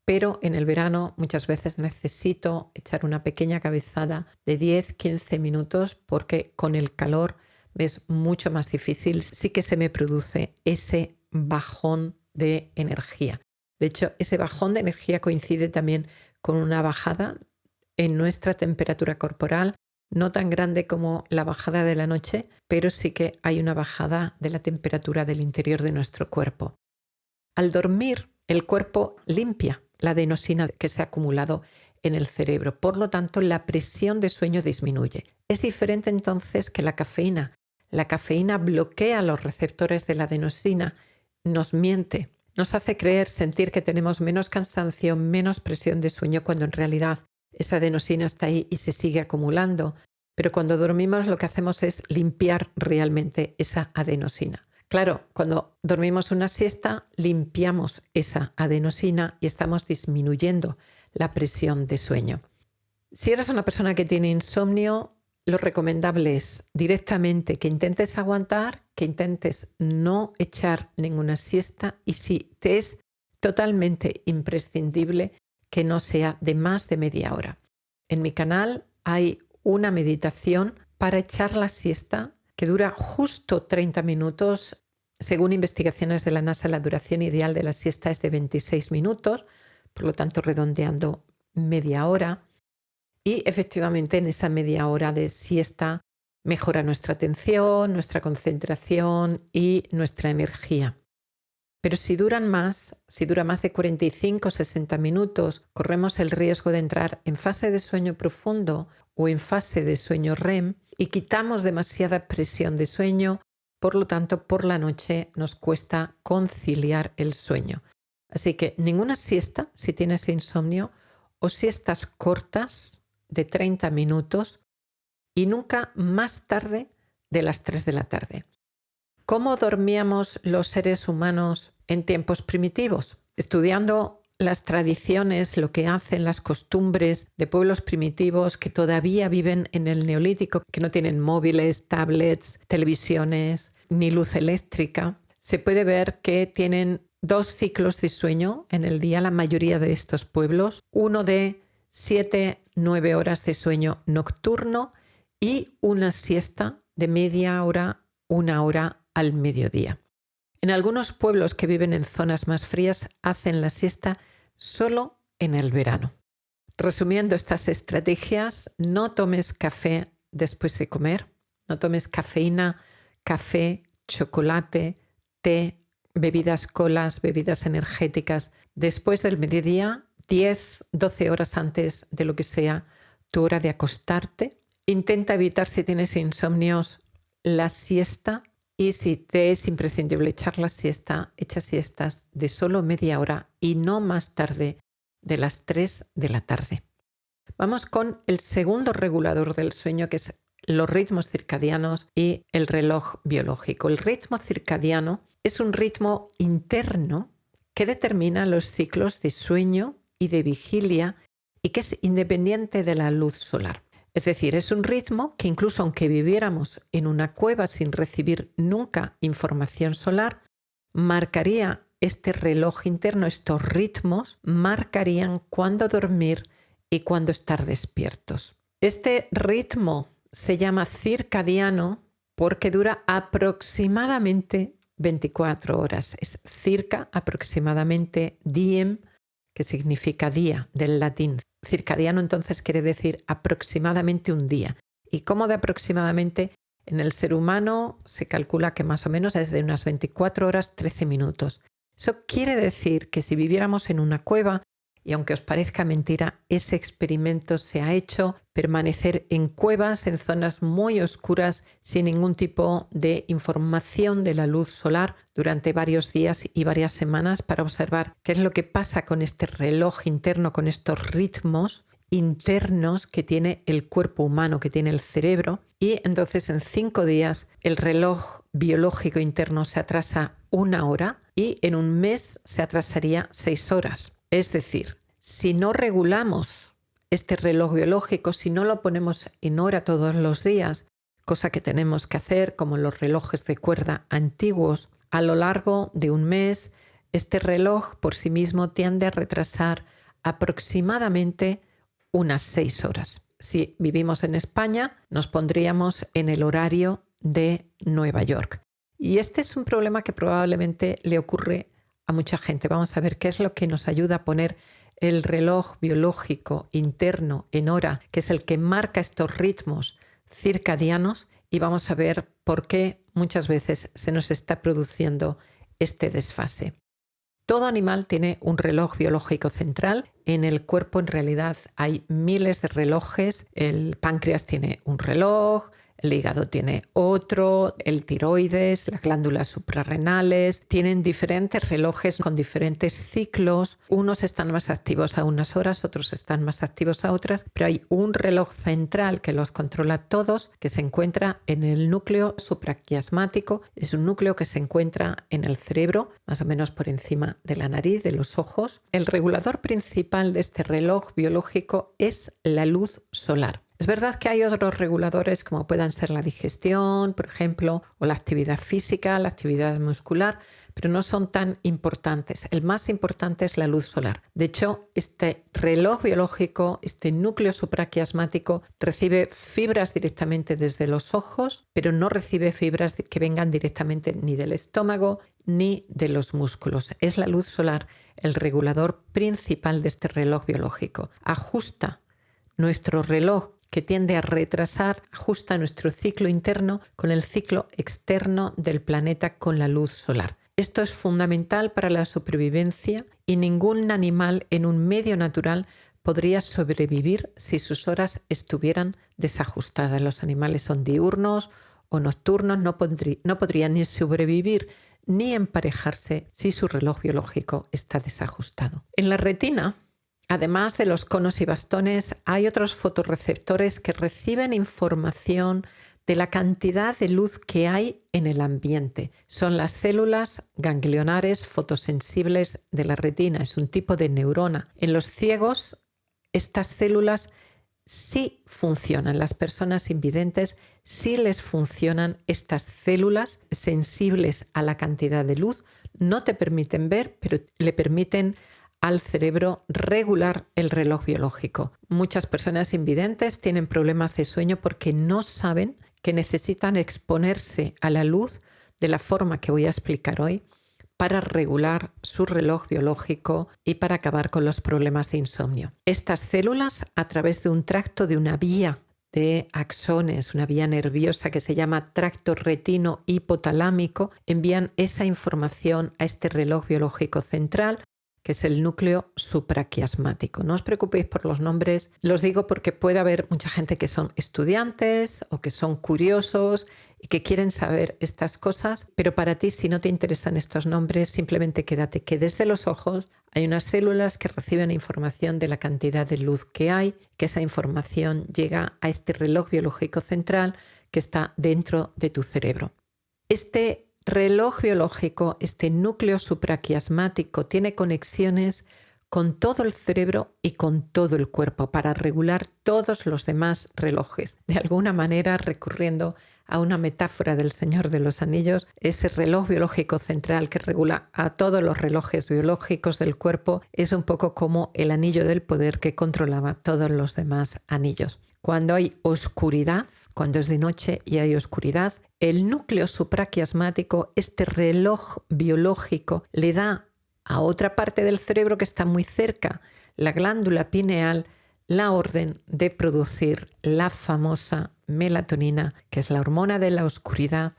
pero en el verano muchas veces necesito echar una pequeña cabezada de 10-15 minutos porque con el calor me es mucho más difícil. Sí que se me produce ese bajón de energía. De hecho, ese bajón de energía coincide también con una bajada en nuestra temperatura corporal, no tan grande como la bajada de la noche, pero sí que hay una bajada de la temperatura del interior de nuestro cuerpo. Al dormir, el cuerpo limpia la adenosina que se ha acumulado en el cerebro, por lo tanto, la presión de sueño disminuye. Es diferente entonces que la cafeína. La cafeína bloquea los receptores de la adenosina, nos miente, nos hace creer, sentir que tenemos menos cansancio, menos presión de sueño, cuando en realidad esa adenosina está ahí y se sigue acumulando. Pero cuando dormimos lo que hacemos es limpiar realmente esa adenosina. Claro, cuando dormimos una siesta, limpiamos esa adenosina y estamos disminuyendo la presión de sueño. Si eres una persona que tiene insomnio, lo recomendable es directamente que intentes aguantar, que intentes no echar ninguna siesta y si te es totalmente imprescindible que no sea de más de media hora. En mi canal hay una meditación para echar la siesta que dura justo 30 minutos. Según investigaciones de la NASA, la duración ideal de la siesta es de 26 minutos, por lo tanto redondeando media hora. Y efectivamente en esa media hora de siesta mejora nuestra atención, nuestra concentración y nuestra energía. Pero si dura más de 45 o 60 minutos, corremos el riesgo de entrar en fase de sueño profundo o en fase de sueño REM y quitamos demasiada presión de sueño, por lo tanto por la noche nos cuesta conciliar el sueño. Así que ninguna siesta si tienes insomnio o siestas cortas de 30 minutos y nunca más tarde de las 3 de la tarde. ¿Cómo dormíamos los seres humanos en tiempos primitivos? Estudiando las tradiciones, lo que hacen, las costumbres de pueblos primitivos que todavía viven en el Neolítico, que no tienen móviles, tablets, televisiones ni luz eléctrica, se puede ver que tienen 2 ciclos de sueño en el día, la mayoría de estos pueblos, uno de 7-9 horas de sueño nocturno y una siesta de media hora, 1 hora al mediodía. En algunos pueblos que viven en zonas más frías hacen la siesta solo en el verano. Resumiendo estas estrategias, no tomes café después de comer, no tomes cafeína, café, chocolate, té, bebidas colas, bebidas energéticas después del mediodía, 10, 12 horas antes de lo que sea tu hora de acostarte. Intenta evitar, si tienes insomnios, la siesta, y si te es imprescindible echar la siesta, echa siestas de solo media hora y no más tarde de las 3 de la tarde. Vamos con el segundo regulador del sueño, que es los ritmos circadianos y el reloj biológico. El ritmo circadiano es un ritmo interno que determina los ciclos de sueño y de vigilia y que es independiente de la luz solar. Es decir, es un ritmo que incluso aunque viviéramos en una cueva sin recibir nunca información solar, marcaría este reloj interno, estos ritmos marcarían cuándo dormir y cuándo estar despiertos. Este ritmo se llama circadiano porque dura aproximadamente 24 horas. Es circa, aproximadamente, diem, que significa día, del latín. Circadiano entonces quiere decir aproximadamente un día. ¿Y cómo de aproximadamente? En el ser humano se calcula que más o menos es de unas 24 horas 13 minutos. Eso quiere decir que si viviéramos en una cueva, y aunque os parezca mentira, ese experimento se ha hecho, permanecer en cuevas, en zonas muy oscuras, sin ningún tipo de información de la luz solar durante varios días y varias semanas para observar qué es lo que pasa con este reloj interno, con estos ritmos internos que tiene el cuerpo humano, que tiene el cerebro. Y entonces en 5 días el reloj biológico interno se atrasa 1 hora y en un mes se atrasaría 6 horas. Es decir, si no regulamos este reloj biológico, si no lo ponemos en hora todos los días, cosa que tenemos que hacer como los relojes de cuerda antiguos, a lo largo de un mes, este reloj por sí mismo tiende a retrasar aproximadamente unas 6 horas. Si vivimos en España, nos pondríamos en el horario de Nueva York. Y este es un problema que probablemente le ocurre a mucha gente. Vamos a ver qué es lo que nos ayuda a poner el reloj biológico interno en hora, que es el que marca estos ritmos circadianos, y vamos a ver por qué muchas veces se nos está produciendo este desfase. Todo animal tiene un reloj biológico central. En el cuerpo en realidad hay miles de relojes. El páncreas tiene un reloj, el hígado tiene otro, el tiroides, las glándulas suprarrenales, tienen diferentes relojes con diferentes ciclos. Unos están más activos a unas horas, otros están más activos a otras, pero hay un reloj central que los controla todos, que se encuentra en el núcleo supraquiasmático. Es un núcleo que se encuentra en el cerebro, más o menos por encima de la nariz, de los ojos. El regulador principal de este reloj biológico es la luz solar. Es verdad que hay otros reguladores como puedan ser la digestión, por ejemplo, o la actividad física, la actividad muscular, pero no son tan importantes. El más importante es la luz solar. De hecho, este reloj biológico, este núcleo supraquiasmático, recibe fibras directamente desde los ojos, pero no recibe fibras que vengan directamente ni del estómago ni de los músculos. Es la luz solar el regulador principal de este reloj biológico. Ajusta nuestro reloj, que tiende a retrasar, ajusta nuestro ciclo interno con el ciclo externo del planeta con la luz solar. Esto es fundamental para la supervivencia y ningún animal en un medio natural podría sobrevivir si sus horas estuvieran desajustadas. Los animales son diurnos o nocturnos, no podrían ni sobrevivir ni emparejarse si su reloj biológico está desajustado. En la retina, además de los conos y bastones, hay otros fotorreceptores que reciben información de la cantidad de luz que hay en el ambiente. Son las células ganglionares fotosensibles de la retina. Es un tipo de neurona. En los ciegos, estas células sí funcionan. Las personas invidentes sí les funcionan estas células sensibles a la cantidad de luz. No te permiten ver, pero le permiten al cerebro regular el reloj biológico. Muchas personas invidentes tienen problemas de sueño porque no saben que necesitan exponerse a la luz de la forma que voy a explicar hoy para regular su reloj biológico y para acabar con los problemas de insomnio. Estas células, a través de un tracto de una vía de axones, una vía nerviosa que se llama tracto retino hipotalámico, envían esa información a este reloj biológico central, que es el núcleo supraquiasmático. No os preocupéis por los nombres, los digo porque puede haber mucha gente que son estudiantes o que son curiosos y que quieren saber estas cosas, pero para ti, si no te interesan estos nombres, simplemente quédate que desde los ojos hay unas células que reciben información de la cantidad de luz que hay, que esa información llega a este reloj biológico central que está dentro de tu cerebro. Este reloj biológico, este núcleo supraquiasmático, tiene conexiones con todo el cerebro y con todo el cuerpo para regular todos los demás relojes. De alguna manera, recurriendo a una metáfora del Señor de los Anillos, ese reloj biológico central que regula a todos los relojes biológicos del cuerpo es un poco como el anillo del poder que controlaba todos los demás anillos. Cuando hay oscuridad, cuando es de noche y hay oscuridad, el núcleo supraquiasmático, este reloj biológico, le da a otra parte del cerebro que está muy cerca, la glándula pineal, la orden de producir la famosa melatonina, que es la hormona de la oscuridad,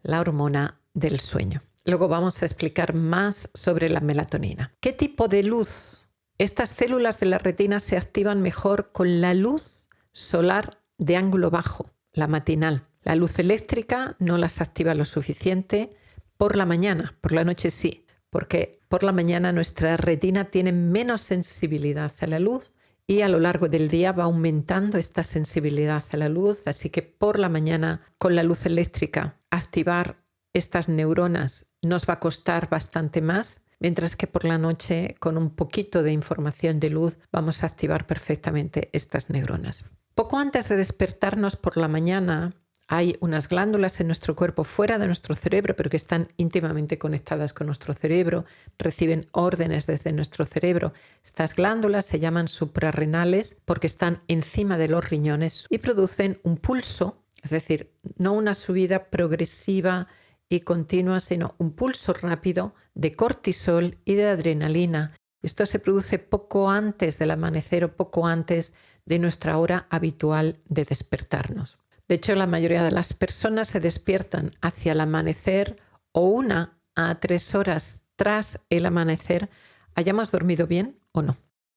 la hormona del sueño. Luego vamos a explicar más sobre la melatonina. ¿Qué tipo de luz? Estas células de la retina se activan mejor con la luz solar de ángulo bajo, la matinal. La luz eléctrica no las activa lo suficiente por la mañana, por la noche sí, porque por la mañana nuestra retina tiene menos sensibilidad a la luz y a lo largo del día va aumentando esta sensibilidad a la luz, así que por la mañana con la luz eléctrica activar estas neuronas nos va a costar bastante más, mientras que por la noche con un poquito de información de luz vamos a activar perfectamente estas neuronas. Poco antes de despertarnos por la mañana hay unas glándulas en nuestro cuerpo fuera de nuestro cerebro, pero que están íntimamente conectadas con nuestro cerebro, reciben órdenes desde nuestro cerebro. Estas glándulas se llaman suprarrenales porque están encima de los riñones y producen un pulso, es decir, no una subida progresiva y continua, sino un pulso rápido de cortisol y de adrenalina. Esto se produce poco antes del amanecer o poco antes de nuestra hora habitual de despertarnos. De hecho, la mayoría de las personas se despiertan hacia el amanecer o 1 a 3 horas tras el amanecer, hayamos dormido bien o no.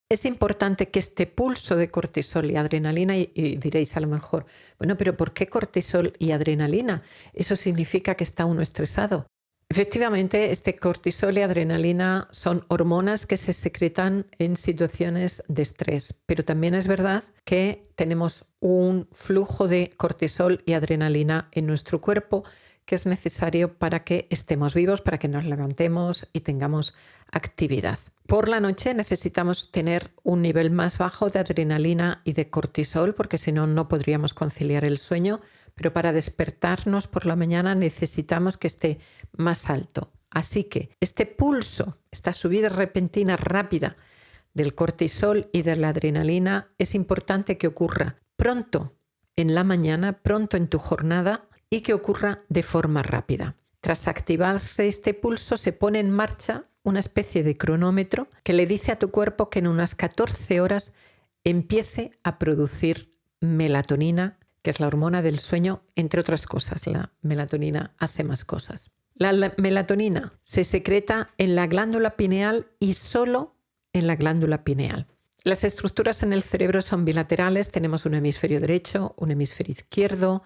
Es importante que este pulso de cortisol y adrenalina, y diréis a lo mejor, bueno, pero ¿por qué cortisol y adrenalina? Eso significa que está uno estresado. Efectivamente, este cortisol y adrenalina son hormonas que se secretan en situaciones de estrés, pero también es verdad que tenemos un flujo de cortisol y adrenalina en nuestro cuerpo que es necesario para que estemos vivos, para que nos levantemos y tengamos actividad. Por la noche necesitamos tener un nivel más bajo de adrenalina y de cortisol porque si no, no podríamos conciliar el sueño. Pero para despertarnos por la mañana necesitamos que esté más alto. Así que este pulso, esta subida repentina rápida del cortisol y de la adrenalina es importante que ocurra pronto en la mañana, pronto en tu jornada y que ocurra de forma rápida. Tras activarse este pulso se pone en marcha una especie de cronómetro que le dice a tu cuerpo que en unas 14 horas empiece a producir melatonina, que es la hormona del sueño, entre otras cosas. La melatonina hace más cosas. La melatonina se secreta en la glándula pineal y solo en la glándula pineal. Las estructuras en el cerebro son bilaterales, tenemos un hemisferio derecho, un hemisferio izquierdo,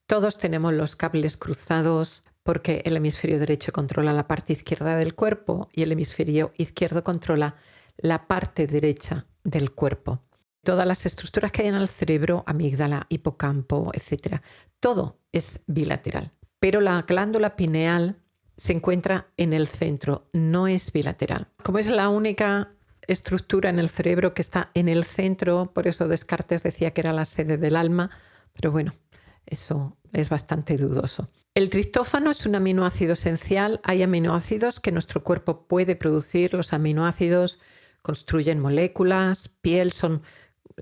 todos tenemos los cables cruzados porque el hemisferio derecho controla la parte izquierda del cuerpo y el hemisferio izquierdo controla la parte derecha del cuerpo. Todas las estructuras que hay en el cerebro, amígdala, hipocampo, etc., todo es bilateral. Pero la glándula pineal se encuentra en el centro, no es bilateral. Como es la única estructura en el cerebro que está en el centro, por eso Descartes decía que era la sede del alma, pero bueno, eso es bastante dudoso. El triptófano es un aminoácido esencial. Hay aminoácidos que nuestro cuerpo puede producir. Los aminoácidos construyen moléculas, piel, son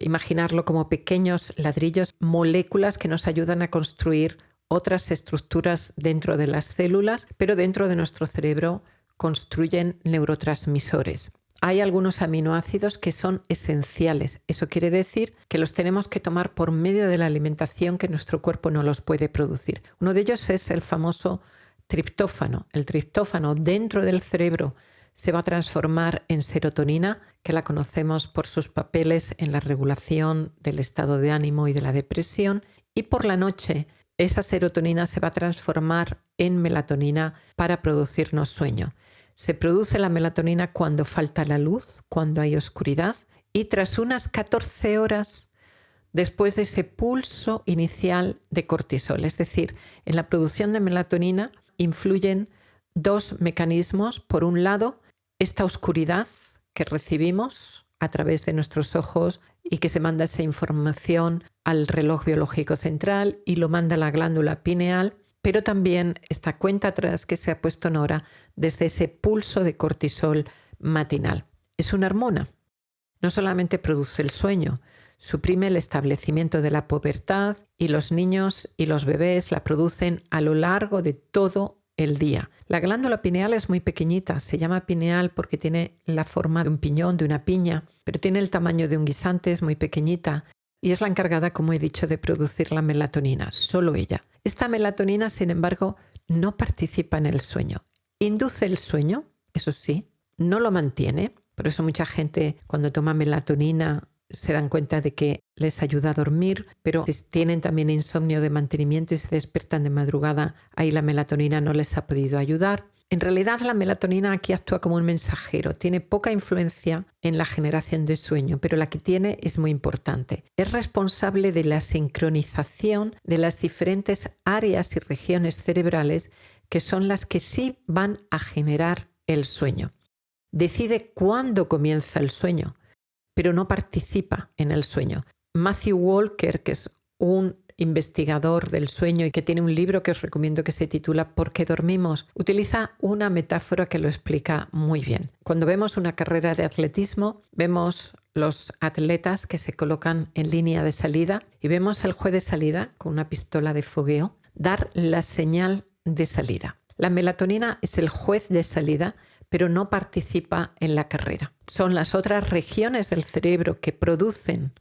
imaginarlo como pequeños ladrillos, moléculas que nos ayudan a construir otras estructuras dentro de las células, pero dentro de nuestro cerebro construyen neurotransmisores. Hay algunos aminoácidos que son esenciales. Eso quiere decir que los tenemos que tomar por medio de la alimentación, que nuestro cuerpo no los puede producir. Uno de ellos es el famoso triptófano. El triptófano dentro del cerebro se va a transformar en serotonina, que la conocemos por sus papeles en la regulación del estado de ánimo y de la depresión. Y por la noche, esa serotonina se va a transformar en melatonina para producirnos sueño. Se produce la melatonina cuando falta la luz, cuando hay oscuridad, y tras unas 14 horas después de ese pulso inicial de cortisol. Es decir, en la producción de melatonina influyen dos mecanismos. Por un lado, esta oscuridad que recibimos a través de nuestros ojos y que se manda esa información al reloj biológico central y lo manda a la glándula pineal, pero también esta cuenta atrás que se ha puesto en hora desde ese pulso de cortisol matinal. Es una hormona. No solamente produce el sueño, suprime el establecimiento de la pubertad y los niños y los bebés la producen a lo largo de todo el día. La glándula pineal es muy pequeñita, se llama pineal porque tiene la forma de un piñón, de una piña, pero tiene el tamaño de un guisante, es muy pequeñita y es la encargada, como he dicho, de producir la melatonina, solo ella. Esta melatonina, sin embargo, no participa en el sueño. Induce el sueño, eso sí, no lo mantiene. Por eso mucha gente cuando toma melatonina se dan cuenta de que les ayuda a dormir, pero si tienen también insomnio de mantenimiento y se despiertan de madrugada, ahí la melatonina no les ha podido ayudar. En realidad la melatonina aquí actúa como un mensajero, tiene poca influencia en la generación de sueño, pero la que tiene es muy importante. Es responsable de la sincronización de las diferentes áreas y regiones cerebrales que son las que sí van a generar el sueño. Decide cuándo comienza el sueño, pero no participa en el sueño. Matthew Walker, que es un investigador del sueño y que tiene un libro que os recomiendo que se titula ¿Por qué dormimos?, utiliza una metáfora que lo explica muy bien. Cuando vemos una carrera de atletismo, vemos los atletas que se colocan en línea de salida y vemos al juez de salida con una pistola de fogueo dar la señal de salida. La melatonina es el juez de salida, pero no participa en la carrera. Son las otras regiones del cerebro que producen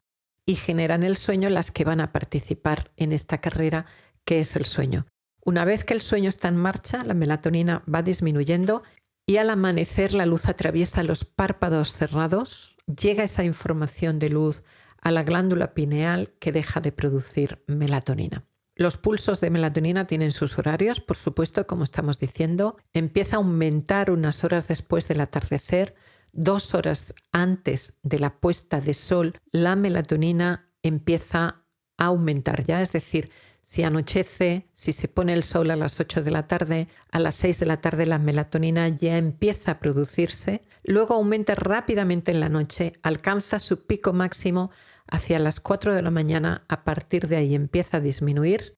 y generan el sueño las que van a participar en esta carrera que es el sueño. Una vez que el sueño está en marcha, la melatonina va disminuyendo y al amanecer la luz atraviesa los párpados cerrados, llega esa información de luz a la glándula pineal que deja de producir melatonina. Los pulsos de melatonina tienen sus horarios, por supuesto, como estamos diciendo. Empieza a aumentar unas horas después del atardecer. 2 horas antes de la puesta de sol, la melatonina empieza a aumentar ya. Es decir, si anochece, si se pone el sol a las 8 de la tarde, a las 6 de la tarde la melatonina ya empieza a producirse. Luego aumenta rápidamente en la noche, alcanza su pico máximo hacia las 4 de la mañana. A partir de ahí empieza a disminuir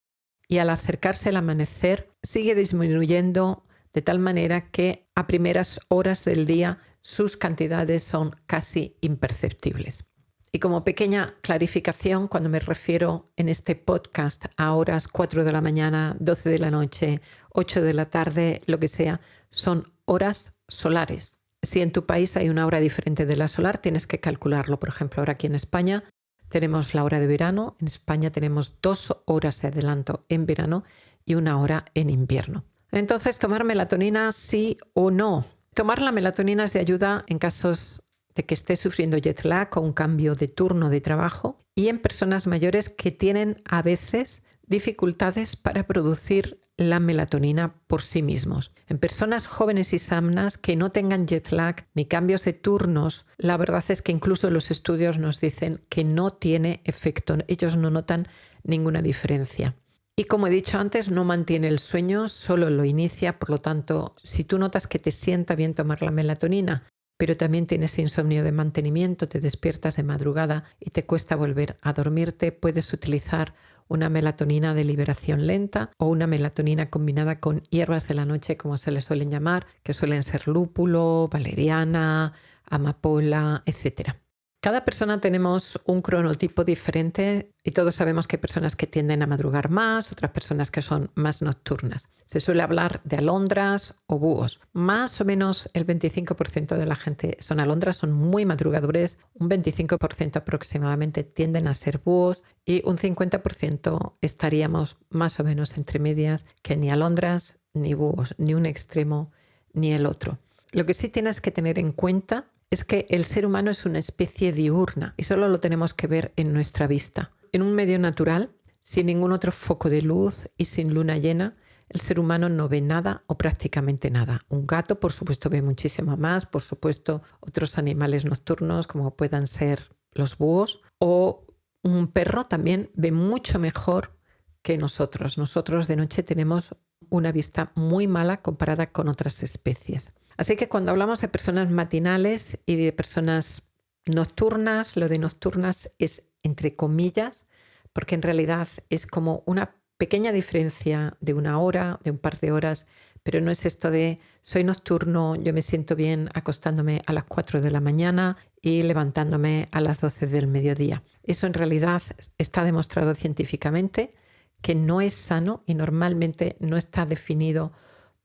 y al acercarse el amanecer sigue disminuyendo de tal manera que a primeras horas del día sus cantidades son casi imperceptibles. Y como pequeña clarificación, cuando me refiero en este podcast a horas 4 de la mañana, 12 de la noche, 8 de la tarde, lo que sea, son horas solares. Si en tu país hay una hora diferente de la solar, tienes que calcularlo. Por ejemplo, ahora aquí en España tenemos la hora de verano. En España tenemos 2 horas de adelanto en verano y 1 hora en invierno. Entonces, ¿tomar melatonina sí o no? Tomar la melatonina es de ayuda en casos de que estés sufriendo jet lag o un cambio de turno de trabajo y en personas mayores que tienen a veces dificultades para producir la melatonina por sí mismos. En personas jóvenes y sanas que no tengan jet lag ni cambios de turnos, la verdad es que incluso los estudios nos dicen que no tiene efecto. Ellos no notan ninguna diferencia. Y como he dicho antes, no mantiene el sueño, solo lo inicia. Por lo tanto, si tú notas que te sienta bien tomar la melatonina, pero también tienes insomnio de mantenimiento, te despiertas de madrugada y te cuesta volver a dormirte, puedes utilizar una melatonina de liberación lenta o una melatonina combinada con hierbas de la noche, como se les suelen llamar, que suelen ser lúpulo, valeriana, amapola, etc. Cada persona tenemos un cronotipo diferente y todos sabemos que hay personas que tienden a madrugar más, otras personas que son más nocturnas. Se suele hablar de alondras o búhos. Más o menos el 25% de la gente son alondras, son muy madrugadores, un 25% aproximadamente tienden a ser búhos y un 50% estaríamos más o menos entre medias, que ni alondras ni búhos, ni un extremo ni el otro. Lo que sí tienes que tener en cuenta es que el ser humano es una especie diurna y solo lo tenemos que ver en nuestra vista. En un medio natural, sin ningún otro foco de luz y sin luna llena, el ser humano no ve nada o prácticamente nada. Un gato, por supuesto, ve muchísimo más, por supuesto, otros animales nocturnos como puedan ser los búhos, o un perro también ve mucho mejor que nosotros. Nosotros de noche tenemos una vista muy mala comparada con otras especies. Así que cuando hablamos de personas matinales y de personas nocturnas, lo de nocturnas es entre comillas, porque en realidad es como una pequeña diferencia de una hora, de un par de horas, pero no es esto de soy nocturno, yo me siento bien acostándome a las 4 de la mañana y levantándome a las 12 del mediodía. Eso en realidad está demostrado científicamente que no es sano y normalmente no está definido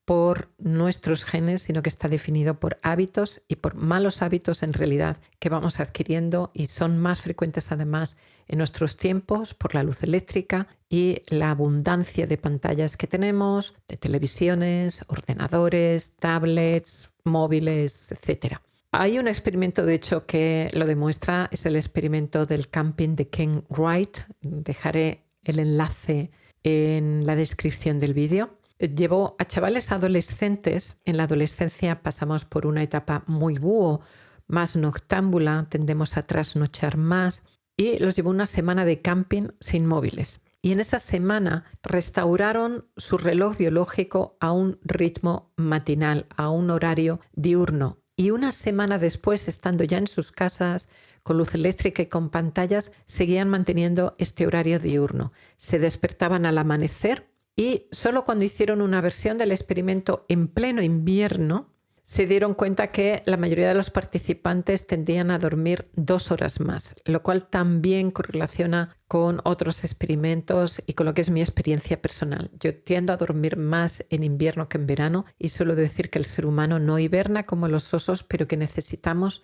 por nuestros genes, sino que está definido por hábitos y por malos hábitos en realidad que vamos adquiriendo y son más frecuentes además en nuestros tiempos por la luz eléctrica y la abundancia de pantallas que tenemos, de televisiones, ordenadores, tablets, móviles, etc. Hay un experimento, de hecho, que lo demuestra, es el experimento del camping de Ken Wright. Dejaré el enlace en la descripción del vídeo. Llevó a chavales adolescentes. En la adolescencia pasamos por una etapa muy búho, más noctámbula, tendemos a trasnochar más y los llevó una semana de camping sin móviles. Y en esa semana restauraron su reloj biológico a un ritmo matinal, a un horario diurno. Y una semana después, estando ya en sus casas, con luz eléctrica y con pantallas, seguían manteniendo este horario diurno. Se despertaban al amanecer. Y solo cuando hicieron una versión del experimento en pleno invierno, se dieron cuenta que la mayoría de los participantes tendían a dormir 2 horas más, lo cual también correlaciona con otros experimentos y con lo que es mi experiencia personal. Yo tiendo a dormir más en invierno que en verano y suelo decir que el ser humano no hiberna como los osos, pero que necesitamos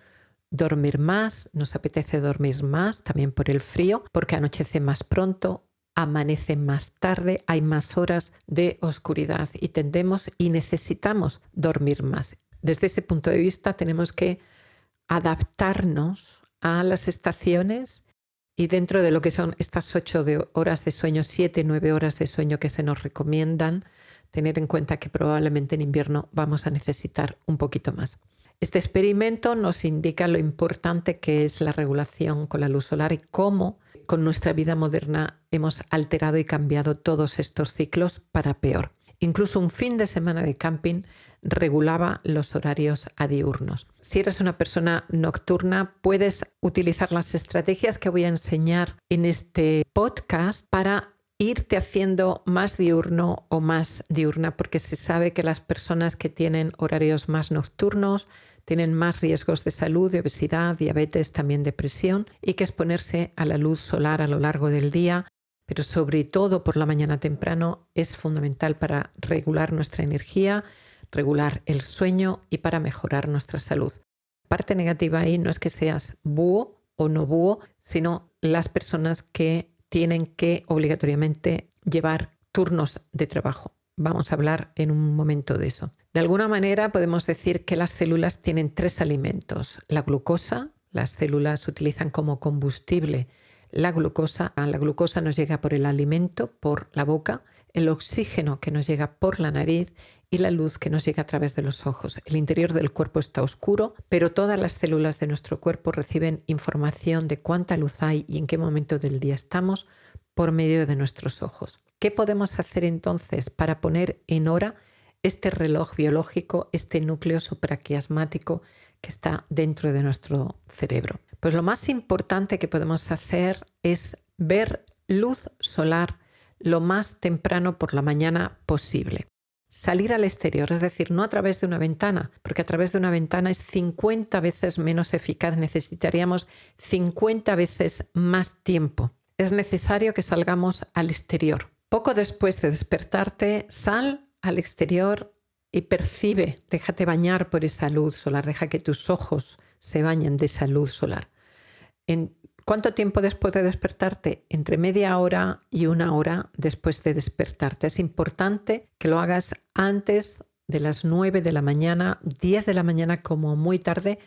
dormir más, nos apetece dormir más, también por el frío, porque anochece más pronto, amanece más tarde, hay más horas de oscuridad y tendemos y necesitamos dormir más. Desde ese punto de vista tenemos que adaptarnos a las estaciones y dentro de lo que son estas 8 horas de sueño, 7, 9 horas de sueño que se nos recomiendan, tener en cuenta que probablemente en invierno vamos a necesitar un poquito más. Este experimento nos indica lo importante que es la regulación con la luz solar y cómo con nuestra vida moderna hemos alterado y cambiado todos estos ciclos para peor. Incluso un fin de semana de camping regulaba los horarios adiurnos. Si eres una persona nocturna, puedes utilizar las estrategias que voy a enseñar en este podcast para irte haciendo más diurno o más diurna, porque se sabe que las personas que tienen horarios más nocturnos tienen más riesgos de salud, de obesidad, diabetes, también depresión, y que exponerse a la luz solar a lo largo del día, pero sobre todo por la mañana temprano, es fundamental para regular nuestra energía, regular el sueño y para mejorar nuestra salud. La parte negativa ahí no es que seas búho o no búho, sino las personas que tienen que obligatoriamente llevar turnos de trabajo. Vamos a hablar en un momento de eso. De alguna manera podemos decir que las células tienen 3 alimentos. La glucosa, las células utilizan como combustible la glucosa nos llega por el alimento, por la boca, el oxígeno que nos llega por la nariz y la luz que nos llega a través de los ojos. El interior del cuerpo está oscuro, pero todas las células de nuestro cuerpo reciben información de cuánta luz hay y en qué momento del día estamos por medio de nuestros ojos. ¿Qué podemos hacer entonces para poner en hora este reloj biológico, este núcleo supraquiasmático que está dentro de nuestro cerebro? Pues lo más importante que podemos hacer es ver luz solar lo más temprano por la mañana posible. salir al exterior, es decir, no a través de una ventana, porque a través de una ventana es 50 veces menos eficaz, necesitaríamos 50 veces más tiempo. Es necesario que salgamos al exterior. Poco después de despertarte, sal al exterior y percibe, déjate bañar por esa luz solar, deja que tus ojos se bañen de esa luz solar. ¿En cuánto tiempo después de despertarte? Entre media hora y una hora después de despertarte. Es importante que lo hagas antes de las 9 de la mañana, 10 de la mañana como muy tarde,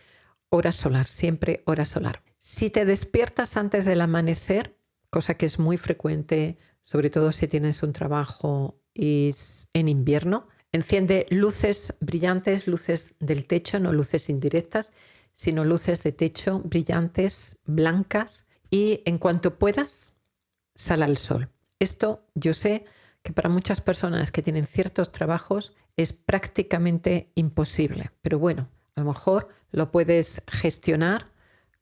hora solar, siempre hora solar. Si te despiertas antes del amanecer, cosa que es muy frecuente, sobre todo si tienes un trabajo en invierno, enciende luces brillantes, luces del techo, no luces indirectas, sino luces de techo brillantes, blancas, y en cuanto puedas, sal al sol. Esto yo sé que para muchas personas que tienen ciertos trabajos es prácticamente imposible, pero bueno, a lo mejor lo puedes gestionar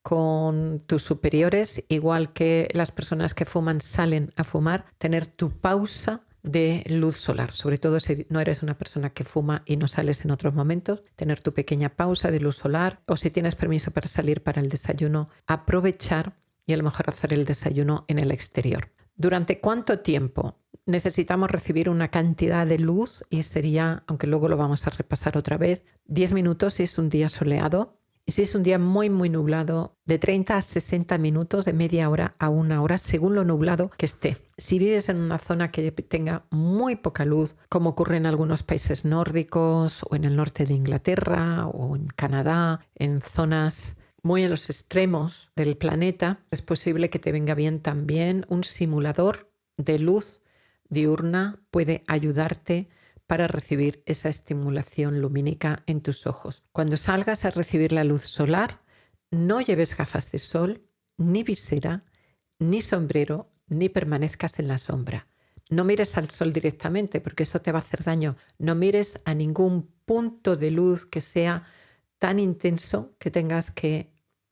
con tus superiores, igual que las personas que fuman salen a fumar, tener tu pausa de luz solar, sobre todo si no eres una persona que fuma y no sales en otros momentos, tener tu pequeña pausa de luz solar, o si tienes permiso para salir para el desayuno, aprovechar y a lo mejor hacer el desayuno en el exterior. ¿Durante cuánto tiempo necesitamos recibir una cantidad de luz? Y sería, aunque luego lo vamos a repasar otra vez, 10 minutos si es un día soleado. Y si es un día muy, muy nublado, de 30 a 60 minutos, de media hora a una hora, según lo nublado que esté. Si vives en una zona que tenga muy poca luz, como ocurre en algunos países nórdicos o en el norte de Inglaterra o en Canadá, en zonas muy en los extremos del planeta, es posible que te venga bien también un simulador de luz diurna, puede ayudarte para recibir esa estimulación lumínica en tus ojos. Cuando salgas a recibir la luz solar, no lleves gafas de sol, ni visera, ni sombrero, ni permanezcas en la sombra. No mires al sol directamente porque eso te va a hacer daño. No mires a ningún punto de luz que sea tan intenso que tengas que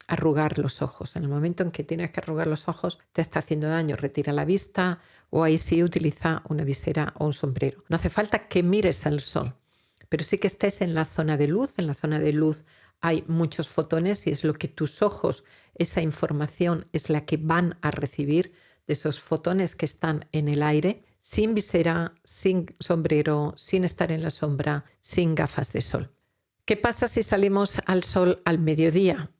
arrugar los ojos. En el momento en que tienes que arrugar los ojos te está haciendo daño. Retira la vista o ahí sí utiliza una visera o un sombrero. No hace falta que mires al sol, pero sí que estés en la zona de luz. En la zona de luz hay muchos fotones y es lo que tus ojos, esa información es la que van a recibir de esos fotones que están en el aire, sin visera, sin sombrero, sin estar en la sombra, sin gafas de sol. ¿Qué pasa si salimos al sol al mediodía?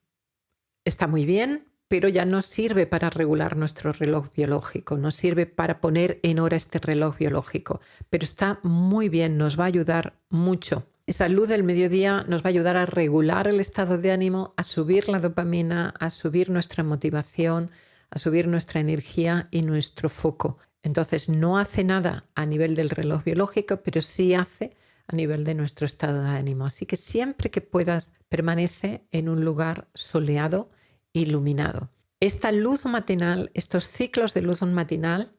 Está muy bien, pero ya no sirve para regular nuestro reloj biológico, no sirve para poner en hora este reloj biológico, pero está muy bien, nos va a ayudar mucho. Esa luz del mediodía nos va a ayudar a regular el estado de ánimo, a subir la dopamina, a subir nuestra motivación, a subir nuestra energía y nuestro foco. Entonces no hace nada a nivel del reloj biológico, pero sí hace a nivel de nuestro estado de ánimo. Así que siempre que puedas, permanece en un lugar soleado, iluminado. Esta luz matinal, estos ciclos de luz matinal,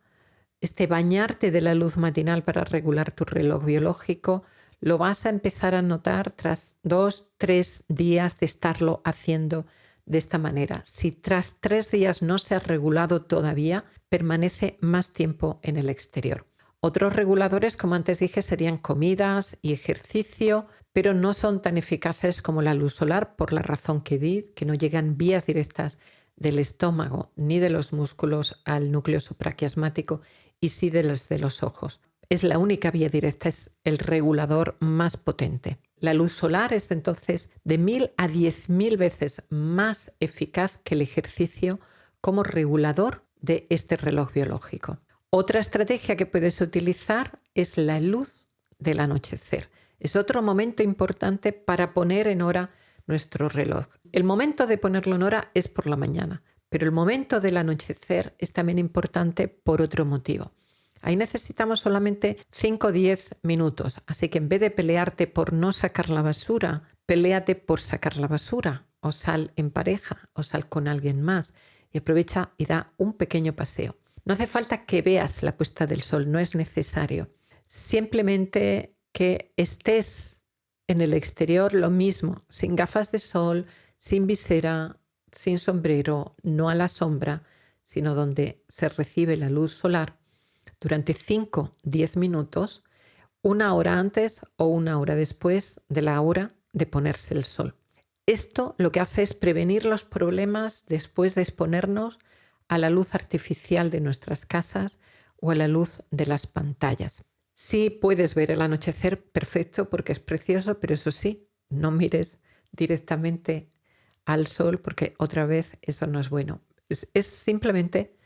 este bañarte de la luz matinal para regular tu reloj biológico, lo vas a empezar a notar tras 2-3 días de estarlo haciendo de esta manera. Si tras 3 días no se ha regulado todavía, permanece más tiempo en el exterior. Otros reguladores, como antes dije, serían comidas y ejercicio, pero no son tan eficaces como la luz solar por la razón que di, que no llegan vías directas del estómago ni de los músculos al núcleo supraquiasmático y sí de los ojos. Es la única vía directa, es el regulador más potente. La luz solar es entonces de 1000 a 10.000 veces más eficaz que el ejercicio como regulador de este reloj biológico. Otra estrategia que puedes utilizar es la luz del anochecer. Es otro momento importante para poner en hora nuestro reloj. El momento de ponerlo en hora es por la mañana, pero el momento del anochecer es también importante por otro motivo. Ahí necesitamos solamente 5 o 10 minutos, así que en vez de pelearte por no sacar la basura, peléate por sacar la basura, o sal en pareja, o sal con alguien más y aprovecha y da un pequeño paseo. No hace falta que veas la puesta del sol, no es necesario. Simplemente que estés en el exterior lo mismo, sin gafas de sol, sin visera, sin sombrero, no a la sombra, sino donde se recibe la luz solar durante 5-10 minutos, 1 hora antes o 1 hora después de la hora de ponerse el sol. Esto lo que hace es prevenir los problemas después de exponernos a la luz artificial de nuestras casas o a la luz de las pantallas. Sí puedes ver el anochecer, perfecto, porque es precioso, pero eso sí, no mires directamente al sol porque otra vez eso no es bueno. Es simplemente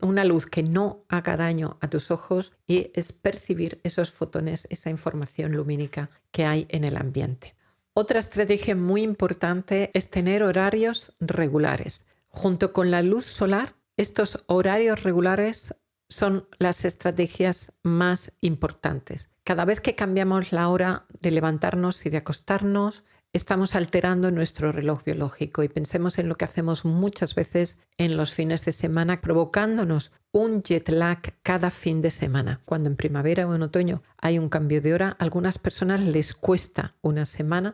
una luz que no haga daño a tus ojos y es percibir esos fotones, esa información lumínica que hay en el ambiente. Otra estrategia muy importante es tener horarios regulares. Junto con la luz solar, estos horarios regulares son las estrategias más importantes. Cada vez que cambiamos la hora de levantarnos y de acostarnos, estamos alterando nuestro reloj biológico y pensemos en lo que hacemos muchas veces en los fines de semana, provocándonos un jet lag cada fin de semana. Cuando en primavera o en otoño hay un cambio de hora, a algunas personas les cuesta una semana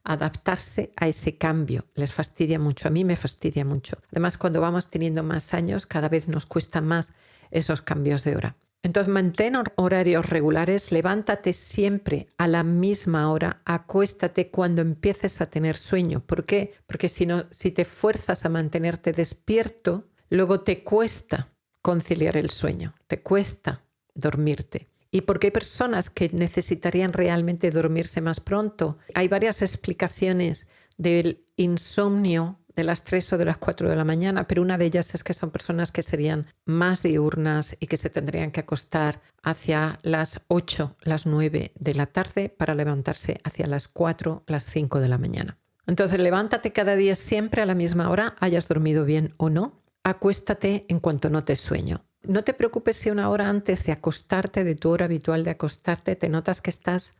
adaptarse a ese cambio. Les fastidia mucho, a mí me fastidia mucho. Además, cuando vamos teniendo más años, cada vez nos cuesta más esos cambios de hora. Entonces, mantén horarios regulares, levántate siempre a la misma hora, acuéstate cuando empieces a tener sueño. ¿Por qué? Porque si te fuerzas a mantenerte despierto, luego te cuesta conciliar el sueño, te cuesta dormirte. ¿Y por qué hay personas que necesitarían realmente dormirse más pronto? Hay varias explicaciones del insomnio de las 3 o de las 4 de la mañana, pero una de ellas es que son personas que serían más diurnas y que se tendrían que acostar hacia las 8, las 9 de la tarde para levantarse hacia las 4, las 5 de la mañana. Entonces, levántate cada día siempre a la misma hora, hayas dormido bien o no. Acuéstate en cuanto notes sueño. No te preocupes si 1 hora antes de acostarte, de tu hora habitual de acostarte, te notas que estás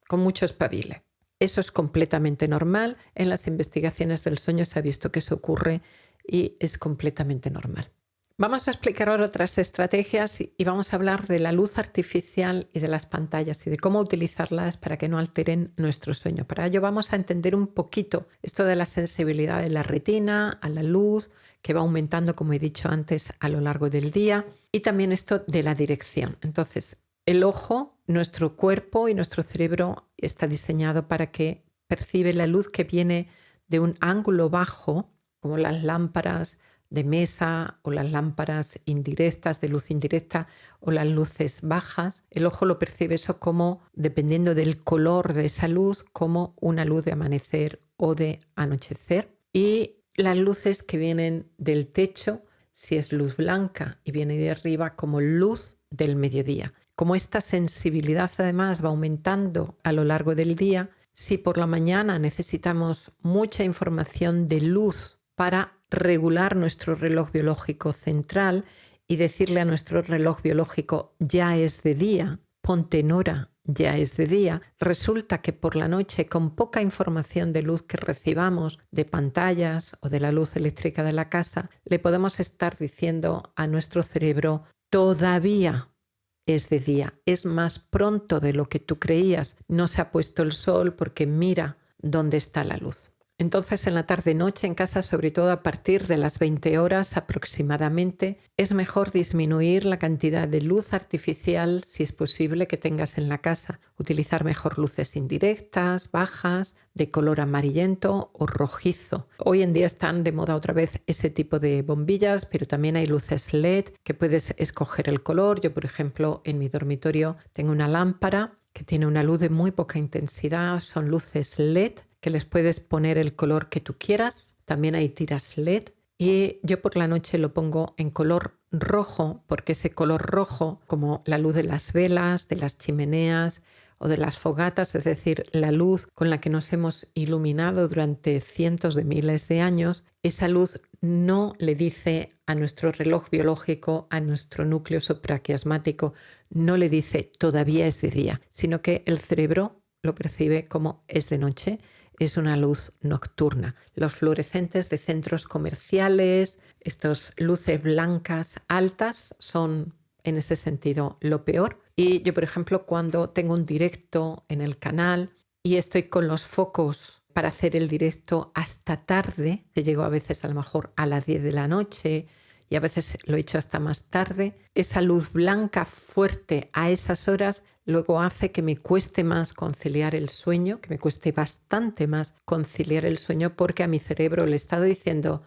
con mucho espabile. Eso es completamente normal. En las investigaciones del sueño se ha visto que eso ocurre y es completamente normal. Vamos a explicar ahora otras estrategias y vamos a hablar de la luz artificial y de las pantallas y de cómo utilizarlas para que no alteren nuestro sueño. Para ello vamos a entender un poquito esto de la sensibilidad de la retina a la luz, que va aumentando, como he dicho antes, a lo largo del día, y también esto de la dirección. Entonces, el ojo, nuestro cuerpo y nuestro cerebro está diseñado para que percibe la luz que viene de un ángulo bajo, como las lámparas de mesa o las lámparas indirectas, de luz indirecta o las luces bajas. El ojo lo percibe eso como, dependiendo del color de esa luz, como una luz de amanecer o de anochecer. Y las luces que vienen del techo, si es luz blanca y viene de arriba, como luz del mediodía. Como esta sensibilidad además va aumentando a lo largo del día, si por la mañana necesitamos mucha información de luz para regular nuestro reloj biológico central y decirle a nuestro reloj biológico ya es de día, ponte en hora, ya es de día, resulta que por la noche, con poca información de luz que recibamos de pantallas o de la luz eléctrica de la casa, le podemos estar diciendo a nuestro cerebro todavía es de día, es más pronto de lo que tú creías, no se ha puesto el sol porque mira dónde está la luz. Entonces, en la tarde-noche en casa, sobre todo a partir de las 20 horas aproximadamente, es mejor disminuir la cantidad de luz artificial, si es posible, que tengas en la casa. Utilizar mejor luces indirectas, bajas, de color amarillento o rojizo. Hoy en día están de moda otra vez ese tipo de bombillas, pero también hay luces LED que puedes escoger el color. Yo, por ejemplo, en mi dormitorio tengo una lámpara que tiene una luz de muy poca intensidad, son luces LED que les puedes poner el color que tú quieras. También hay tiras LED y yo por la noche lo pongo en color rojo porque ese color rojo, como la luz de las velas, de las chimeneas o de las fogatas, es decir, la luz con la que nos hemos iluminado durante cientos de miles de años, esa luz no le dice a nuestro reloj biológico, a nuestro núcleo supraquiasmático, no le dice todavía es de día, sino que el cerebro lo percibe como es de noche. Es una luz nocturna. Los fluorescentes de centros comerciales, estas luces blancas altas son en ese sentido lo peor. Y yo, por ejemplo, cuando tengo un directo en el canal y estoy con los focos para hacer el directo hasta tarde, que llego a veces a lo mejor a las 10 de la noche y a veces lo he hecho hasta más tarde, esa luz blanca fuerte a esas horas luego hace que me cueste más conciliar el sueño, que me cueste bastante más conciliar el sueño porque a mi cerebro le he estado diciendo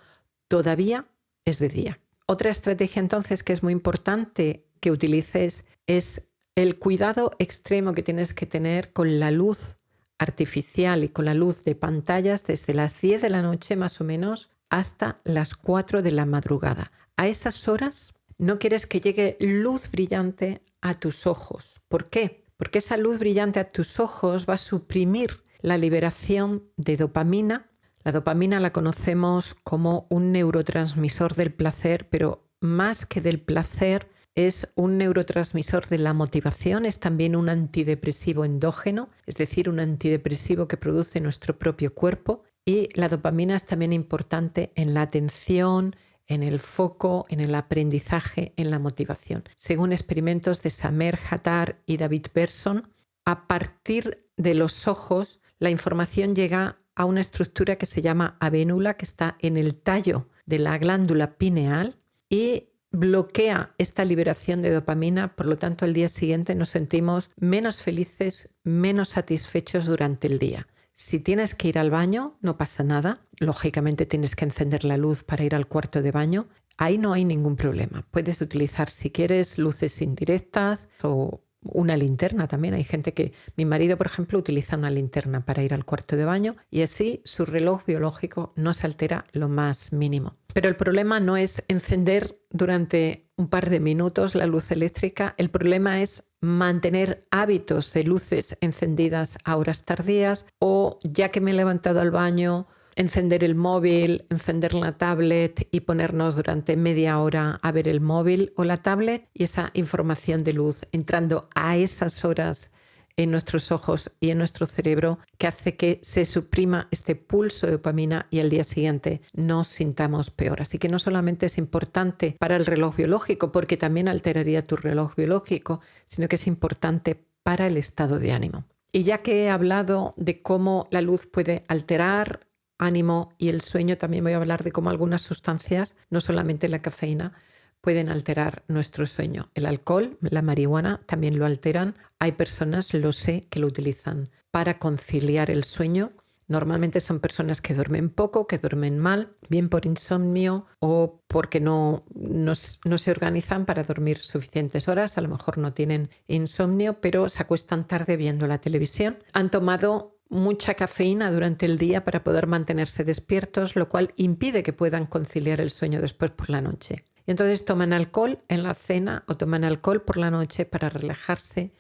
todavía es de día. Otra estrategia entonces que es muy importante que utilices es el cuidado extremo que tienes que tener con la luz artificial y con la luz de pantallas desde las 10 de la noche más o menos hasta las 4 de la madrugada. A esas horas no quieres que llegue luz brillante a tus ojos. ¿Por qué? Porque esa luz brillante a tus ojos va a suprimir la liberación de dopamina. La dopamina la conocemos como un neurotransmisor del placer, pero más que del placer es un neurotransmisor de la motivación, es también un antidepresivo endógeno, es decir, un antidepresivo que produce nuestro propio cuerpo. Y la dopamina es también importante en la atención, en el foco, en el aprendizaje, en la motivación. Según experimentos de Samer Hattar y David Berson, a partir de los ojos la información llega a una estructura que se llama avénula, que está en el tallo de la glándula pineal y bloquea esta liberación de dopamina. Por lo tanto, al día siguiente nos sentimos menos felices, menos satisfechos durante el día. Si tienes que ir al baño, no pasa nada. Lógicamente tienes que encender la luz para ir al cuarto de baño. Ahí no hay ningún problema. Puedes utilizar, si quieres, luces indirectas o una linterna también. Hay gente que... Mi marido, por ejemplo, utiliza una linterna para ir al cuarto de baño y así su reloj biológico no se altera lo más mínimo. Pero el problema no es encender durante un par de minutos la luz eléctrica. El problema es mantener hábitos de luces encendidas a horas tardías o, ya que me he levantado al baño, encender el móvil, encender la tablet y ponernos durante media hora a ver el móvil o la tablet y esa información de luz entrando a esas horas en nuestros ojos y en nuestro cerebro que hace que se suprima este pulso de dopamina y al día siguiente nos sintamos peor. Así que no solamente es importante para el reloj biológico, porque también alteraría tu reloj biológico, sino que es importante para el estado de ánimo. Y ya que he hablado de cómo la luz puede alterar ánimo y el sueño, también voy a hablar de cómo algunas sustancias, no solamente la cafeína, pueden alterar nuestro sueño. El alcohol, la marihuana también lo alteran. Hay personas, lo sé, que lo utilizan para conciliar el sueño. Normalmente son personas que duermen poco, que duermen mal, bien por insomnio o porque no se organizan para dormir suficientes horas. A lo mejor no tienen insomnio, pero se acuestan tarde viendo la televisión. Han tomado mucha cafeína durante el día para poder mantenerse despiertos, lo cual impide que puedan conciliar el sueño después por la noche. Y entonces toman alcohol en la cena o toman alcohol por la noche para relajarse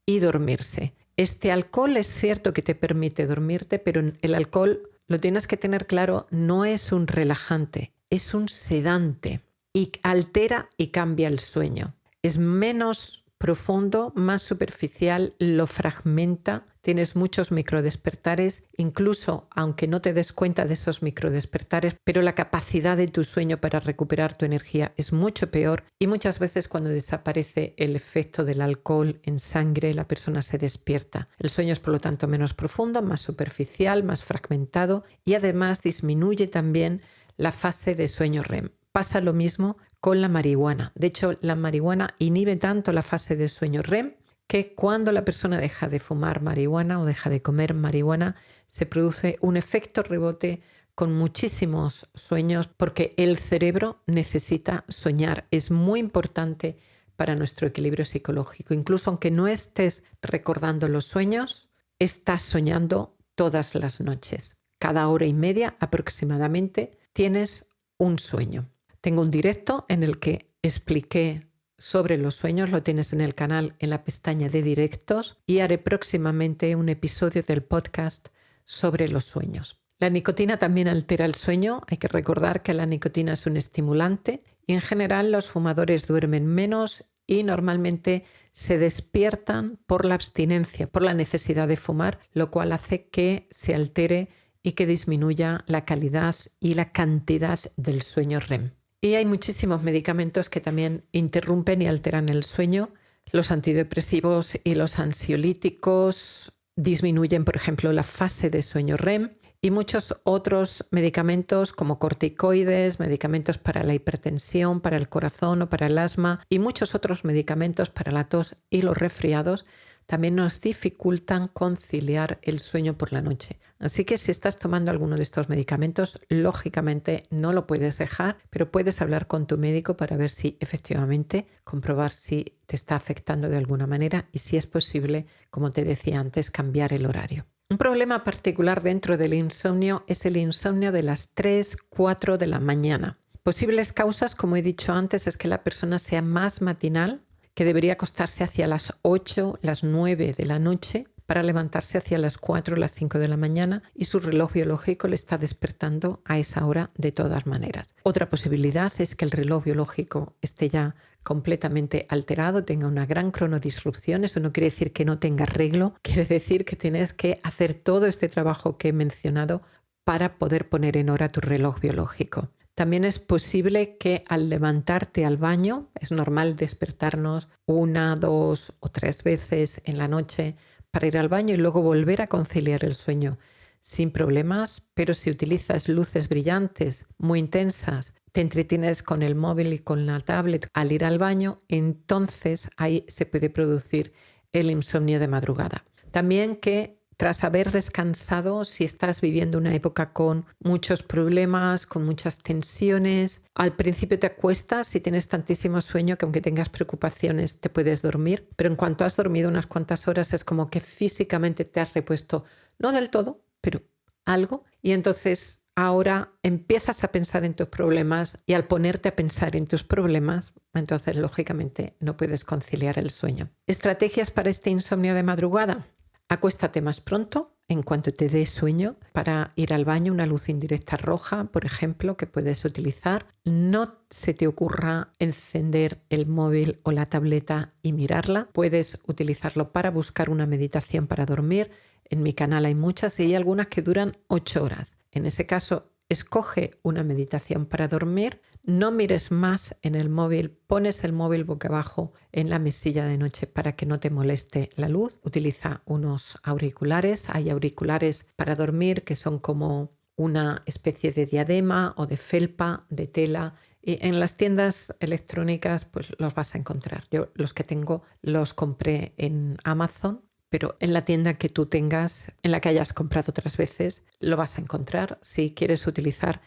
y dormirse. Este alcohol es cierto que te permite dormirte, pero el alcohol, lo tienes que tener claro, no es un relajante, es un sedante y altera y cambia el sueño. Es menos profundo, más superficial, lo fragmenta, tienes muchos microdespertares, incluso aunque no te des cuenta de esos microdespertares, pero la capacidad de tu sueño para recuperar tu energía es mucho peor y muchas veces cuando desaparece el efecto del alcohol en sangre, la persona se despierta. El sueño es por lo tanto menos profundo, más superficial, más fragmentado y además disminuye también la fase de sueño REM. Pasa lo mismo con la marihuana. De hecho, la marihuana inhibe tanto la fase de sueño REM que cuando la persona deja de fumar marihuana o deja de comer marihuana, se produce un efecto rebote con muchísimos sueños porque el cerebro necesita soñar. Es muy importante para nuestro equilibrio psicológico. Incluso aunque no estés recordando los sueños, estás soñando todas las noches. Cada hora y media aproximadamente tienes un sueño. Tengo un directo en el que expliqué sobre los sueños, lo tienes en el canal en la pestaña de directos y haré próximamente un episodio del podcast sobre los sueños. La nicotina también altera el sueño. Hay que recordar que la nicotina es un estimulante y en general los fumadores duermen menos y normalmente se despiertan por la abstinencia, por la necesidad de fumar, lo cual hace que se altere y que disminuya la calidad y la cantidad del sueño REM. Y hay muchísimos medicamentos que también interrumpen y alteran el sueño. Los antidepresivos y los ansiolíticos disminuyen, por ejemplo, la fase de sueño REM y muchos otros medicamentos como corticoides, medicamentos para la hipertensión, para el corazón o para el asma y muchos otros medicamentos para la tos y los resfriados también nos dificultan conciliar el sueño por la noche. Así que si estás tomando alguno de estos medicamentos, lógicamente no lo puedes dejar, pero puedes hablar con tu médico para ver si efectivamente comprobar si te está afectando de alguna manera y si es posible, como te decía antes, cambiar el horario. Un problema particular dentro del insomnio es el insomnio de las 3, 4 de la mañana. Posibles causas, como he dicho antes, es que la persona sea más matinal, que debería acostarse hacia las 8, las 9 de la noche para levantarse hacia las 4 o las 5 de la mañana y su reloj biológico le está despertando a esa hora de todas maneras. Otra posibilidad es que el reloj biológico esté ya completamente alterado, tenga una gran cronodisrupción. Eso no quiere decir que no tenga arreglo, quiere decir que tienes que hacer todo este trabajo que he mencionado para poder poner en hora tu reloj biológico. También es posible que al levantarte al baño, es normal despertarnos 1, 2 o 3 veces en la noche para ir al baño y luego volver a conciliar el sueño sin problemas, pero si utilizas luces brillantes muy intensas, te entretienes con el móvil y con la tablet al ir al baño, entonces ahí se puede producir el insomnio de madrugada. También que tras haber descansado, si estás viviendo una época con muchos problemas, con muchas tensiones, al principio te acuestas y tienes tantísimo sueño que aunque tengas preocupaciones te puedes dormir, pero en cuanto has dormido unas cuantas horas es como que físicamente te has repuesto, no del todo, pero algo, y entonces ahora empiezas a pensar en tus problemas y al ponerte a pensar en tus problemas, entonces lógicamente no puedes conciliar el sueño. ¿Estrategias para este insomnio de madrugada? Acuéstate más pronto, en cuanto te dé sueño, para ir al baño, una luz indirecta roja, por ejemplo, que puedes utilizar. No se te ocurra encender el móvil o la tableta y mirarla. Puedes utilizarlo para buscar una meditación para dormir. En mi canal hay muchas y hay algunas que duran 8 horas. En ese caso, escoge una meditación para dormir. No mires más en el móvil, pones el móvil boca abajo en la mesilla de noche para que no te moleste la luz. Utiliza unos auriculares. Hay auriculares para dormir que son como una especie de diadema o de felpa, de tela. Y en las tiendas electrónicas pues los vas a encontrar. Yo los que tengo los compré en Amazon, pero en la tienda que tú tengas, en la que hayas comprado otras veces, lo vas a encontrar si quieres utilizar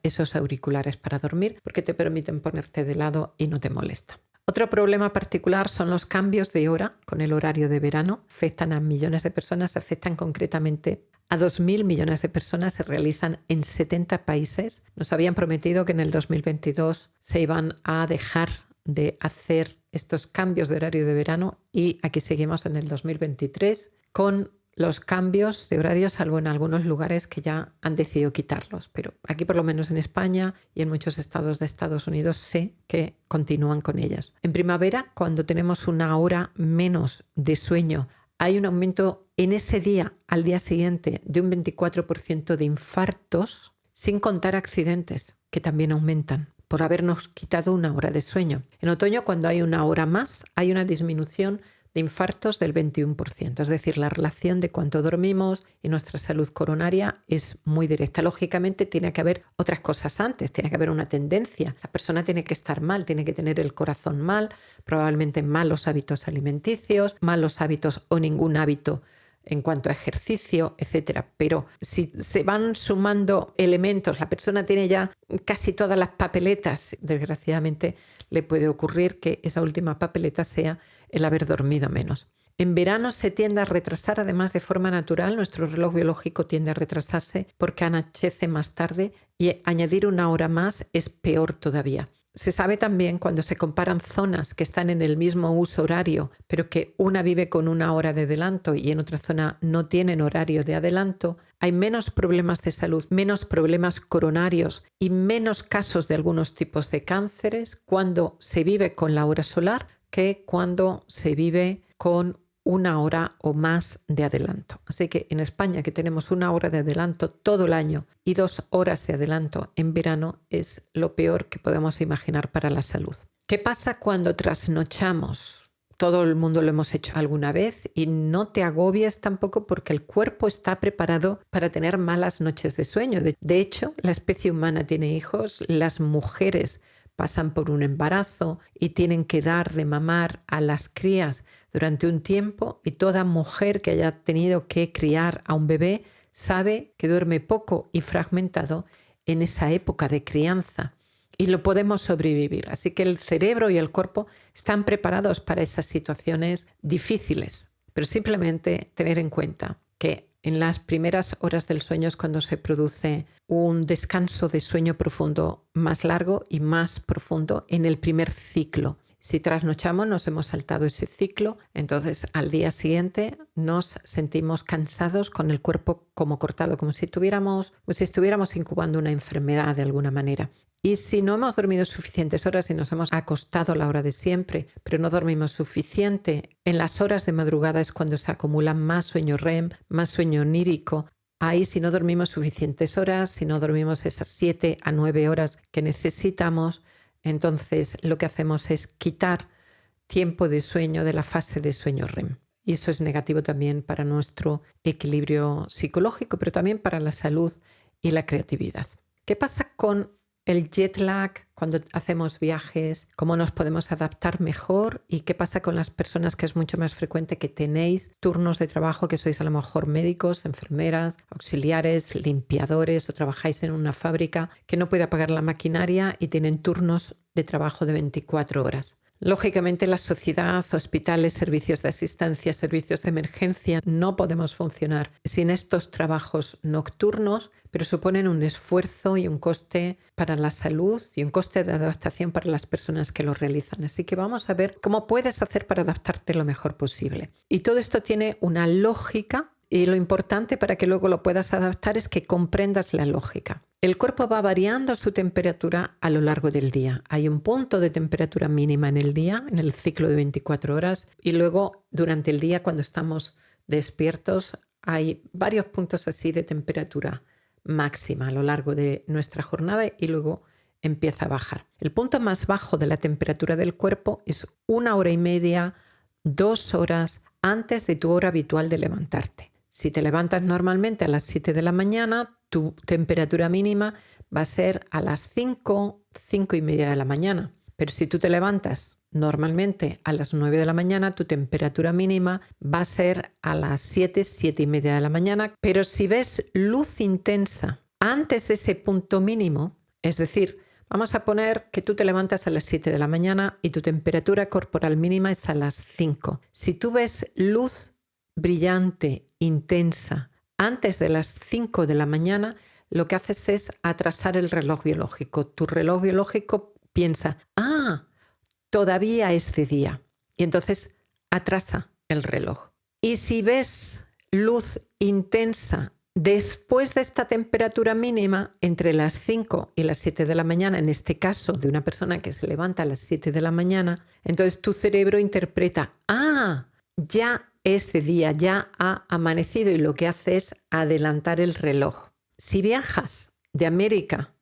esos auriculares para dormir, porque te permiten ponerte de lado y no te molesta. Otro problema particular son los cambios de hora con el horario de verano. Afectan a millones de personas, afectan concretamente a 2.000 millones de personas, se realizan en 70 países. Nos habían prometido que en el 2022 se iban a dejar de hacer estos cambios de horario de verano y aquí seguimos en el 2023 con los cambios de horario, salvo en algunos lugares que ya han decidido quitarlos. Pero aquí, por lo menos en España y en muchos estados de Estados Unidos, sé que continúan con ellas. En primavera, cuando tenemos una hora menos de sueño, hay un aumento en ese día, al día siguiente, de un 24% de infartos, sin contar accidentes, que también aumentan por habernos quitado una hora de sueño. En otoño, cuando hay una hora más, hay una disminución de infartos del 21%. Es decir, la relación de cuánto dormimos y nuestra salud coronaria es muy directa. Lógicamente tiene que haber otras cosas antes, tiene que haber una tendencia. La persona tiene que estar mal, tiene que tener el corazón mal, probablemente malos hábitos alimenticios, malos hábitos o ningún hábito en cuanto a ejercicio, etcétera. Pero si se van sumando elementos, la persona tiene ya casi todas las papeletas, desgraciadamente le puede ocurrir que esa última papeleta sea el haber dormido menos. En verano se tiende a retrasar, además de forma natural, nuestro reloj biológico tiende a retrasarse porque anochece más tarde y añadir una hora más es peor todavía. Se sabe también cuando se comparan zonas que están en el mismo uso horario, pero que una vive con una hora de adelanto y en otra zona no tienen horario de adelanto, hay menos problemas de salud, menos problemas coronarios y menos casos de algunos tipos de cánceres cuando se vive con la hora solar que cuando se vive con una hora o más de adelanto. Así que en España, que tenemos una hora de adelanto todo el año y 2 horas de adelanto en verano, es lo peor que podemos imaginar para la salud. ¿Qué pasa cuando trasnochamos? Todo el mundo lo hemos hecho alguna vez y no te agobies tampoco porque el cuerpo está preparado para tener malas noches de sueño. De hecho, la especie humana tiene hijos, las mujeres pasan por un embarazo y tienen que dar de mamar a las crías durante un tiempo, y toda mujer que haya tenido que criar a un bebé sabe que duerme poco y fragmentado en esa época de crianza, y lo podemos sobrevivir. Así que el cerebro y el cuerpo están preparados para esas situaciones difíciles, pero simplemente tener en cuenta que en las primeras horas del sueño es cuando se produce un descanso de sueño profundo más largo y más profundo en el primer ciclo. Si trasnochamos, nos hemos saltado ese ciclo, entonces al día siguiente nos sentimos cansados, con el cuerpo como cortado, como si estuviéramos incubando una enfermedad de alguna manera. Y si no hemos dormido suficientes horas y nos hemos acostado a la hora de siempre, pero no dormimos suficiente, en las horas de madrugada es cuando se acumula más sueño REM, más sueño onírico. Ahí, si no dormimos suficientes horas, si no dormimos esas 7 a 9 horas que necesitamos, entonces lo que hacemos es quitar tiempo de sueño de la fase de sueño REM. Y eso es negativo también para nuestro equilibrio psicológico, pero también para la salud y la creatividad. ¿Qué pasa con el jet lag cuando hacemos viajes? ¿Cómo nos podemos adaptar mejor? ¿Y qué pasa con las personas, que es mucho más frecuente que tenéis turnos de trabajo, que sois a lo mejor médicos, enfermeras, auxiliares, limpiadores, o trabajáis en una fábrica que no puede apagar la maquinaria y tienen turnos de trabajo de 24 horas? Lógicamente, la sociedad, hospitales, servicios de asistencia, servicios de emergencia, no podemos funcionar sin estos trabajos nocturnos, pero suponen un esfuerzo y un coste para la salud y un coste de adaptación para las personas que lo realizan. Así que vamos a ver cómo puedes hacer para adaptarte lo mejor posible. Y todo esto tiene una lógica, y lo importante para que luego lo puedas adaptar es que comprendas la lógica. El cuerpo va variando su temperatura a lo largo del día. Hay un punto de temperatura mínima en el día, en el ciclo de 24 horas, y luego durante el día, cuando estamos despiertos, hay varios puntos así de temperatura máxima a lo largo de nuestra jornada, y luego empieza a bajar. El punto más bajo de la temperatura del cuerpo es 1 hora y media, 2 horas antes de tu hora habitual de levantarte. Si te levantas normalmente a las 7 de la mañana, tu temperatura mínima va a ser a las 5, 5 y media de la mañana. Pero si tú te levantas normalmente a las 9 de la mañana, tu temperatura mínima va a ser a las 7, 7 y media de la mañana. Pero si ves luz intensa antes de ese punto mínimo, es decir, vamos a poner que tú te levantas a las 7 de la mañana y tu temperatura corporal mínima es a las 5. Si tú ves luz brillante, intensa, antes de las 5 de la mañana, lo que haces es atrasar el reloj biológico. Tu reloj biológico piensa, todavía es de día. Y entonces atrasa el reloj. Y si ves luz intensa después de esta temperatura mínima, entre las 5 y las 7 de la mañana, en este caso de una persona que se levanta a las 7 de la mañana, entonces tu cerebro interpreta, ya es de día, ya ha amanecido, y lo que hace es adelantar el reloj. Si viajas de América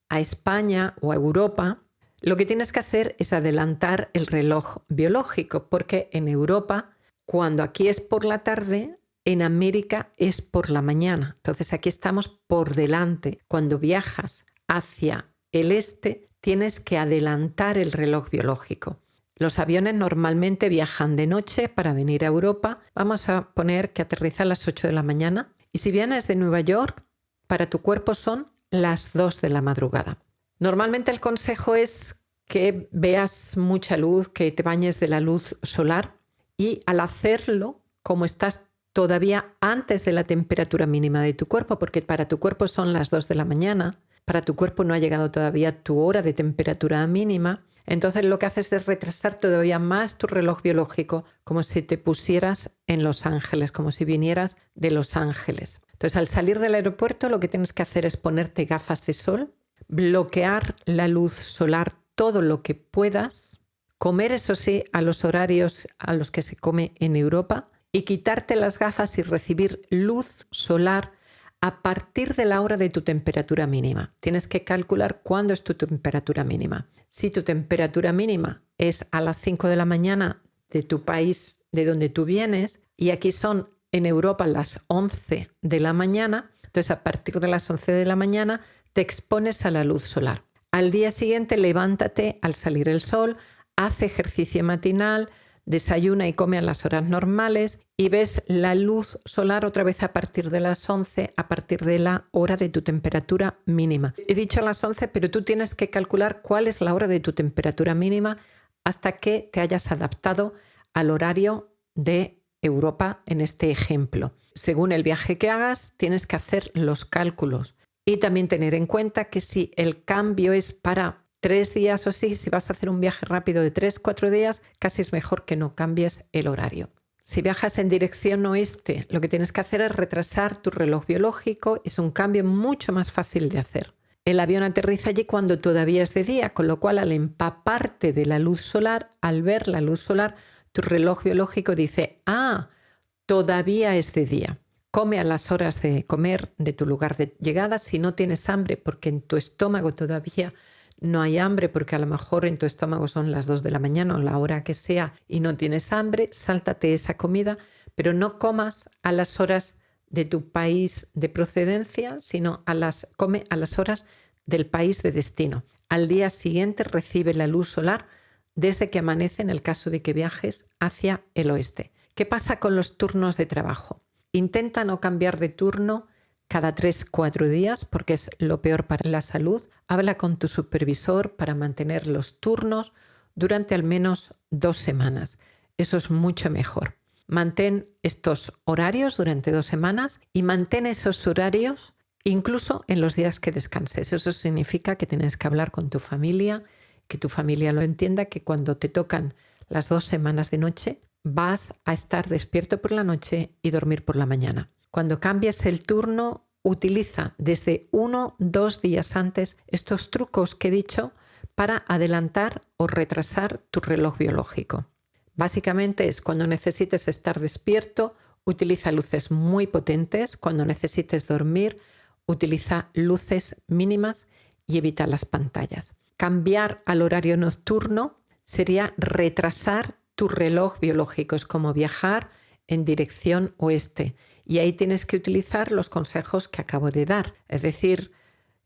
a España o a Europa, lo que tienes que hacer es adelantar el reloj biológico, porque en Europa, cuando aquí es por la tarde, en América es por la mañana. Entonces aquí estamos por delante. Cuando viajas hacia el este, tienes que adelantar el reloj biológico. Los aviones normalmente viajan de noche para venir a Europa. Vamos a poner que aterriza a las 8 de la mañana. Y si vienes de Nueva York, para tu cuerpo son las 2 de la madrugada. Normalmente el consejo es que veas mucha luz, que te bañes de la luz solar, y al hacerlo, como estás todavía antes de la temperatura mínima de tu cuerpo, porque para tu cuerpo son las 2 de la mañana, para tu cuerpo no ha llegado todavía tu hora de temperatura mínima, entonces lo que haces es retrasar todavía más tu reloj biológico, como si te pusieras en Los Ángeles, como si vinieras de Los Ángeles. Entonces, al salir del aeropuerto, lo que tienes que hacer es ponerte gafas de sol, bloquear la luz solar todo lo que puedas, comer, eso sí, a los horarios a los que se come en Europa, y quitarte las gafas y recibir luz solar a partir de la hora de tu temperatura mínima. Tienes que calcular cuándo es tu temperatura mínima. Si tu temperatura mínima es a las 5 de la mañana de tu país, de donde tú vienes, y aquí son en Europa las 11 de la mañana, entonces a partir de las 11 de la mañana te expones a la luz solar. Al día siguiente levántate al salir el sol, haz ejercicio matinal, desayuna y come a las horas normales y ves la luz solar otra vez a partir de las 11, a partir de la hora de tu temperatura mínima. He dicho a las 11, pero tú tienes que calcular cuál es la hora de tu temperatura mínima hasta que te hayas adaptado al horario de Europa en este ejemplo. Según el viaje que hagas, tienes que hacer los cálculos y también tener en cuenta que si el cambio es para 3 días o así, si vas a hacer un viaje rápido de 3-4 días, casi es mejor que no cambies el horario. Si viajas en dirección oeste, lo que tienes que hacer es retrasar tu reloj biológico. Es un cambio mucho más fácil de hacer. El avión aterriza allí cuando todavía es de día, con lo cual al empaparte de la luz solar, al ver la luz solar, tu reloj biológico dice, todavía es de día. Come a las horas de comer de tu lugar de llegada. Si no tienes hambre porque en tu estómago todavía no hay hambre, porque a lo mejor en tu estómago son las 2 de la mañana o la hora que sea y no tienes hambre, sáltate esa comida, pero no comas a las horas de tu país de procedencia, sino come a las horas del país de destino. Al día siguiente recibe la luz solar desde que amanece en el caso de que viajes hacia el oeste. ¿Qué pasa con los turnos de trabajo? Intenta no cambiar de turno cada 3-4 días porque es lo peor para la salud. Habla con tu supervisor para mantener los turnos durante al menos 2 semanas. Eso es mucho mejor. Mantén estos horarios durante 2 semanas y mantén esos horarios incluso en los días que descanses. Eso significa que tienes que hablar con tu familia, que tu familia lo entienda, que cuando te tocan las 2 semanas de noche vas a estar despierto por la noche y dormir por la mañana. Cuando cambies el turno, utiliza desde 1-2 días antes estos trucos que he dicho para adelantar o retrasar tu reloj biológico. Básicamente es cuando necesites estar despierto, utiliza luces muy potentes. Cuando necesites dormir, utiliza luces mínimas y evita las pantallas. Cambiar al horario nocturno sería retrasar tu reloj biológico. Es como viajar en dirección oeste. Y ahí tienes que utilizar los consejos que acabo de dar. Es decir,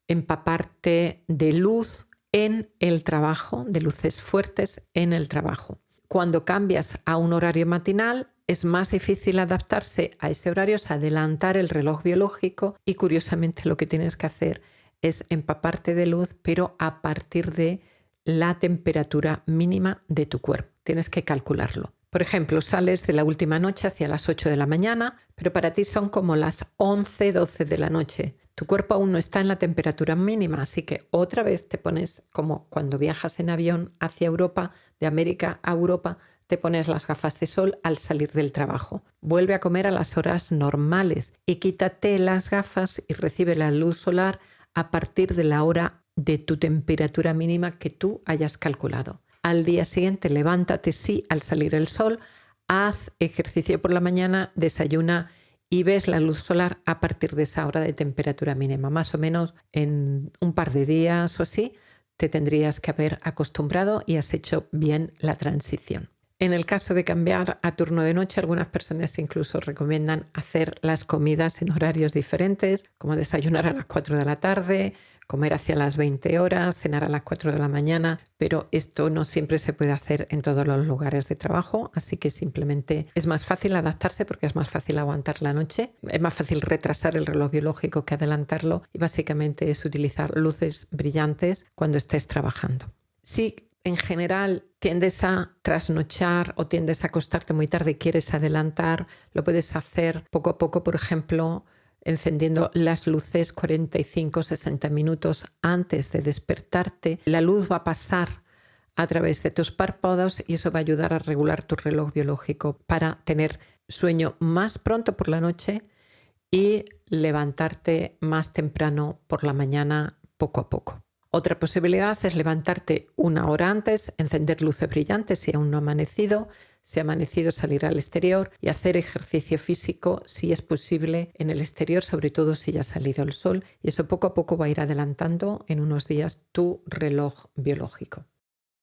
empaparte de luz en el trabajo, de luces fuertes en el trabajo. Cuando cambias a un horario matinal, es más difícil adaptarse a ese horario, es adelantar el reloj biológico y curiosamente lo que tienes que hacer es empaparte de luz, pero a partir de la temperatura mínima de tu cuerpo. Tienes que calcularlo. Por ejemplo, sales de la última noche hacia las 8 de la mañana, pero para ti son como las 11-12 de la noche. Tu cuerpo aún no está en la temperatura mínima, así que otra vez te pones como cuando viajas en avión hacia Europa, de América a Europa, te pones las gafas de sol al salir del trabajo. Vuelve a comer a las horas normales y quítate las gafas y recibe la luz solar a partir de la hora de tu temperatura mínima que tú hayas calculado. Al día siguiente levántate al salir el sol, haz ejercicio por la mañana, desayuna y ves la luz solar a partir de esa hora de temperatura mínima. Más o menos en un par de días o así te tendrías que haber acostumbrado y has hecho bien la transición. En el caso de cambiar a turno de noche, algunas personas incluso recomiendan hacer las comidas en horarios diferentes, como desayunar a las 4 de la tarde, comer hacia las 20 horas, cenar a las 4 de la mañana, pero esto no siempre se puede hacer en todos los lugares de trabajo, así que simplemente es más fácil adaptarse porque es más fácil aguantar la noche, es más fácil retrasar el reloj biológico que adelantarlo y básicamente es utilizar luces brillantes cuando estés trabajando. Si en general tiendes a trasnochar o tiendes a acostarte muy tarde y quieres adelantar, lo puedes hacer poco a poco, por ejemplo, encendiendo las luces 45-60 minutos antes de despertarte. La luz va a pasar a través de tus párpados y eso va a ayudar a regular tu reloj biológico para tener sueño más pronto por la noche y levantarte más temprano por la mañana poco a poco. Otra posibilidad es levantarte 1 hora antes, encender luces brillantes si aún no ha amanecido. Si ha amanecido, salir al exterior y hacer ejercicio físico si es posible en el exterior, sobre todo si ya ha salido el sol. Y eso poco a poco va a ir adelantando en unos días tu reloj biológico.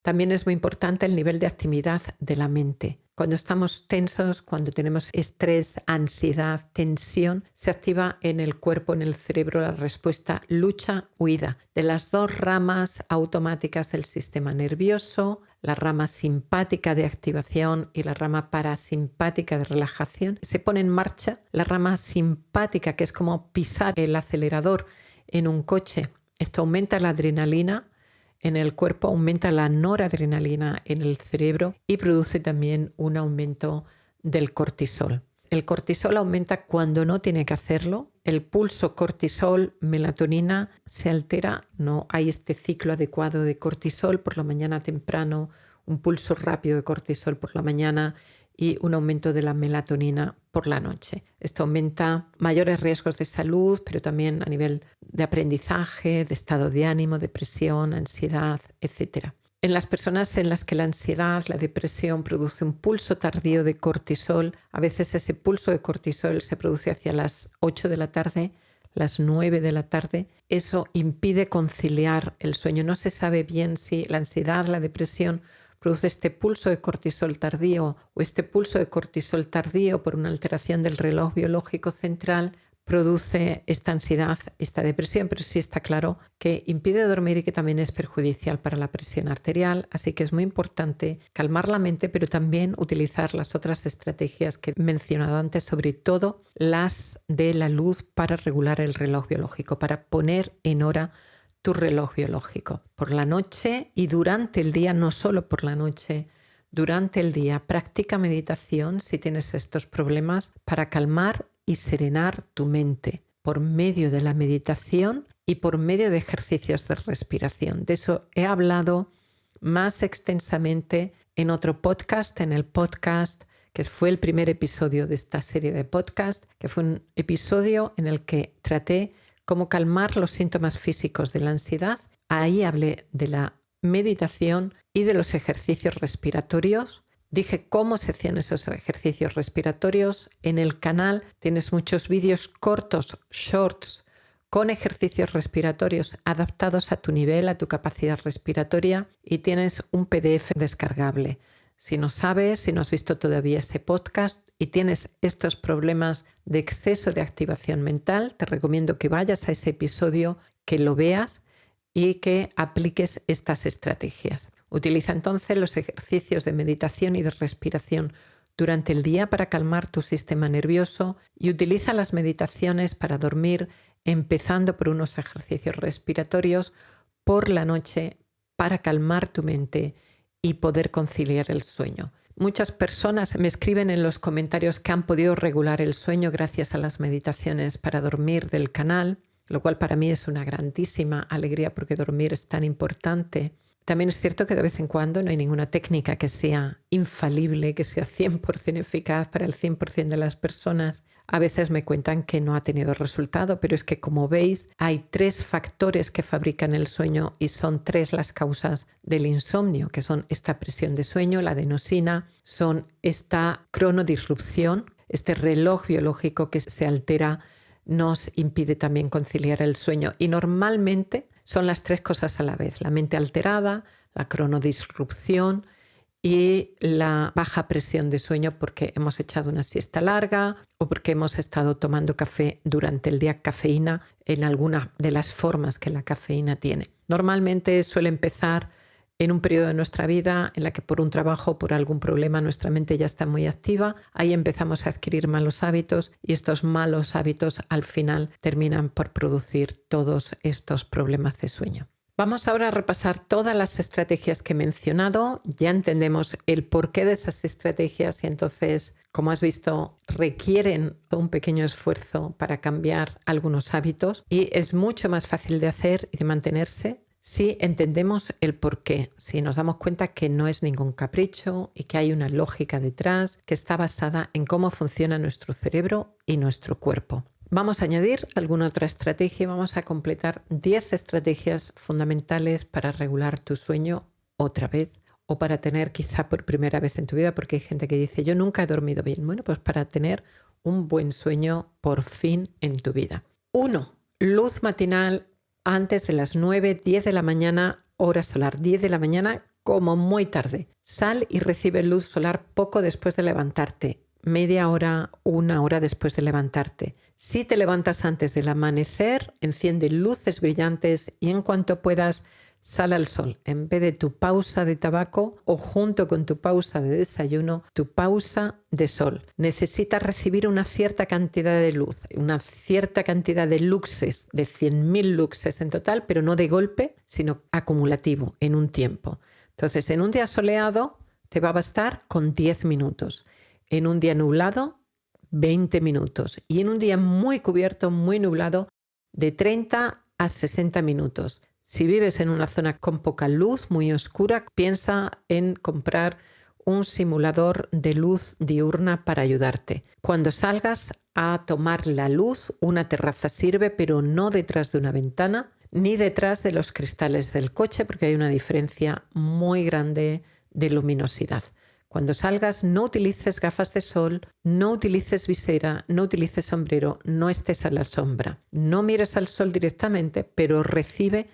También es muy importante el nivel de actividad de la mente. Cuando estamos tensos, cuando tenemos estrés, ansiedad, tensión, se activa en el cuerpo, en el cerebro, la respuesta lucha-huida de las dos ramas automáticas del sistema nervioso, la rama simpática de activación y la rama parasimpática de relajación. Se pone en marcha la rama simpática, que es como pisar el acelerador en un coche. Esto aumenta la adrenalina en el cuerpo, aumenta la noradrenalina en el cerebro y produce también un aumento del cortisol. El cortisol aumenta cuando no tiene que hacerlo. El pulso cortisol, melatonina se altera. No hay este ciclo adecuado de cortisol por la mañana temprano, un pulso rápido de cortisol por la mañana y un aumento de la melatonina por la noche. Esto aumenta mayores riesgos de salud, pero también a nivel de aprendizaje, de estado de ánimo, depresión, ansiedad, etc. En las personas en las que la ansiedad, la depresión produce un pulso tardío de cortisol, a veces ese pulso de cortisol se produce hacia las 8 de la tarde, las 9 de la tarde. Eso impide conciliar el sueño. No se sabe bien si la ansiedad, la depresión produce este pulso de cortisol tardío o este pulso de cortisol tardío por una alteración del reloj biológico central produce esta ansiedad, esta depresión, pero sí está claro que impide dormir y que también es perjudicial para la presión arterial, así que es muy importante calmar la mente, pero también utilizar las otras estrategias que he mencionado antes, sobre todo las de la luz para regular el reloj biológico, para poner en hora tu reloj biológico. Por la noche y durante el día, no solo por la noche, durante el día, practica meditación si tienes estos problemas para calmar y serenar tu mente por medio de la meditación y por medio de ejercicios de respiración. De eso he hablado más extensamente en otro podcast, en el podcast que fue el primer episodio de esta serie de podcast, que fue un episodio en el que traté cómo calmar los síntomas físicos de la ansiedad. Ahí hablé de la meditación y de los ejercicios respiratorios. Dije cómo se hacían esos ejercicios respiratorios. En el canal tienes muchos vídeos cortos, shorts, con ejercicios respiratorios adaptados a tu nivel, a tu capacidad respiratoria, y tienes un PDF descargable. Si no sabes, si no has visto todavía ese podcast y tienes estos problemas de exceso de activación mental, te recomiendo que vayas a ese episodio, que lo veas y que apliques estas estrategias. Utiliza entonces los ejercicios de meditación y de respiración durante el día para calmar tu sistema nervioso y utiliza las meditaciones para dormir, empezando por unos ejercicios respiratorios por la noche para calmar tu mente y poder conciliar el sueño. Muchas personas me escriben en los comentarios que han podido regular el sueño gracias a las meditaciones para dormir del canal, lo cual para mí es una grandísima alegría porque dormir es tan importante. También es cierto que de vez en cuando no hay ninguna técnica que sea infalible, que sea 100% eficaz para el 100% de las personas. A veces me cuentan que no ha tenido resultado, pero es que, como veis, hay 3 factores que fabrican el sueño y son 3 las causas del insomnio, que son esta presión de sueño, la adenosina, son esta cronodisrupción, este reloj biológico que se altera, nos impide también conciliar el sueño. Y normalmente son las 3 cosas a la vez: la mente alterada, la cronodisrupción y la baja presión de sueño porque hemos echado una siesta larga o porque hemos estado tomando café durante el día, cafeína en alguna de las formas que la cafeína tiene. Normalmente suele empezar en un periodo de nuestra vida en la que por un trabajo o por algún problema nuestra mente ya está muy activa. Ahí empezamos a adquirir malos hábitos y estos malos hábitos al final terminan por producir todos estos problemas de sueño. Vamos ahora a repasar todas las estrategias que he mencionado. Ya entendemos el porqué de esas estrategias y entonces, como has visto, requieren un pequeño esfuerzo para cambiar algunos hábitos y es mucho más fácil de hacer y de mantenerse si entendemos el porqué, si nos damos cuenta que no es ningún capricho y que hay una lógica detrás que está basada en cómo funciona nuestro cerebro y nuestro cuerpo. Vamos a añadir alguna otra estrategia y vamos a completar 10 estrategias fundamentales para regular tu sueño otra vez o para tener quizá por primera vez en tu vida, porque hay gente que dice yo nunca he dormido bien. Bueno, pues para tener un buen sueño por fin en tu vida. 1. Luz matinal antes de las 9, 10 de la mañana, hora solar. 10 de la mañana como muy tarde. Sal y recibe luz solar poco después de levantarte, media hora, una hora después de levantarte. Si te levantas antes del amanecer, enciende luces brillantes y en cuanto puedas, sal al sol. En vez de tu pausa de tabaco o junto con tu pausa de desayuno, tu pausa de sol. Necesitas recibir una cierta cantidad de luz, una cierta cantidad de luxes, de 100.000 luxes en total, pero no de golpe, sino acumulativo en un tiempo. Entonces, en un día soleado te va a bastar con 10 minutos. En un día nublado, 20 minutos. Y en un día muy cubierto, muy nublado, de 30 a 60 minutos. Si vives en una zona con poca luz, muy oscura, piensa en comprar un simulador de luz diurna para ayudarte. Cuando salgas a tomar la luz, una terraza sirve, pero no detrás de una ventana ni detrás de los cristales del coche, porque hay una diferencia muy grande de luminosidad. Cuando salgas, no utilices gafas de sol, no utilices visera, no utilices sombrero, no estés a la sombra. No mires al sol directamente, pero recibe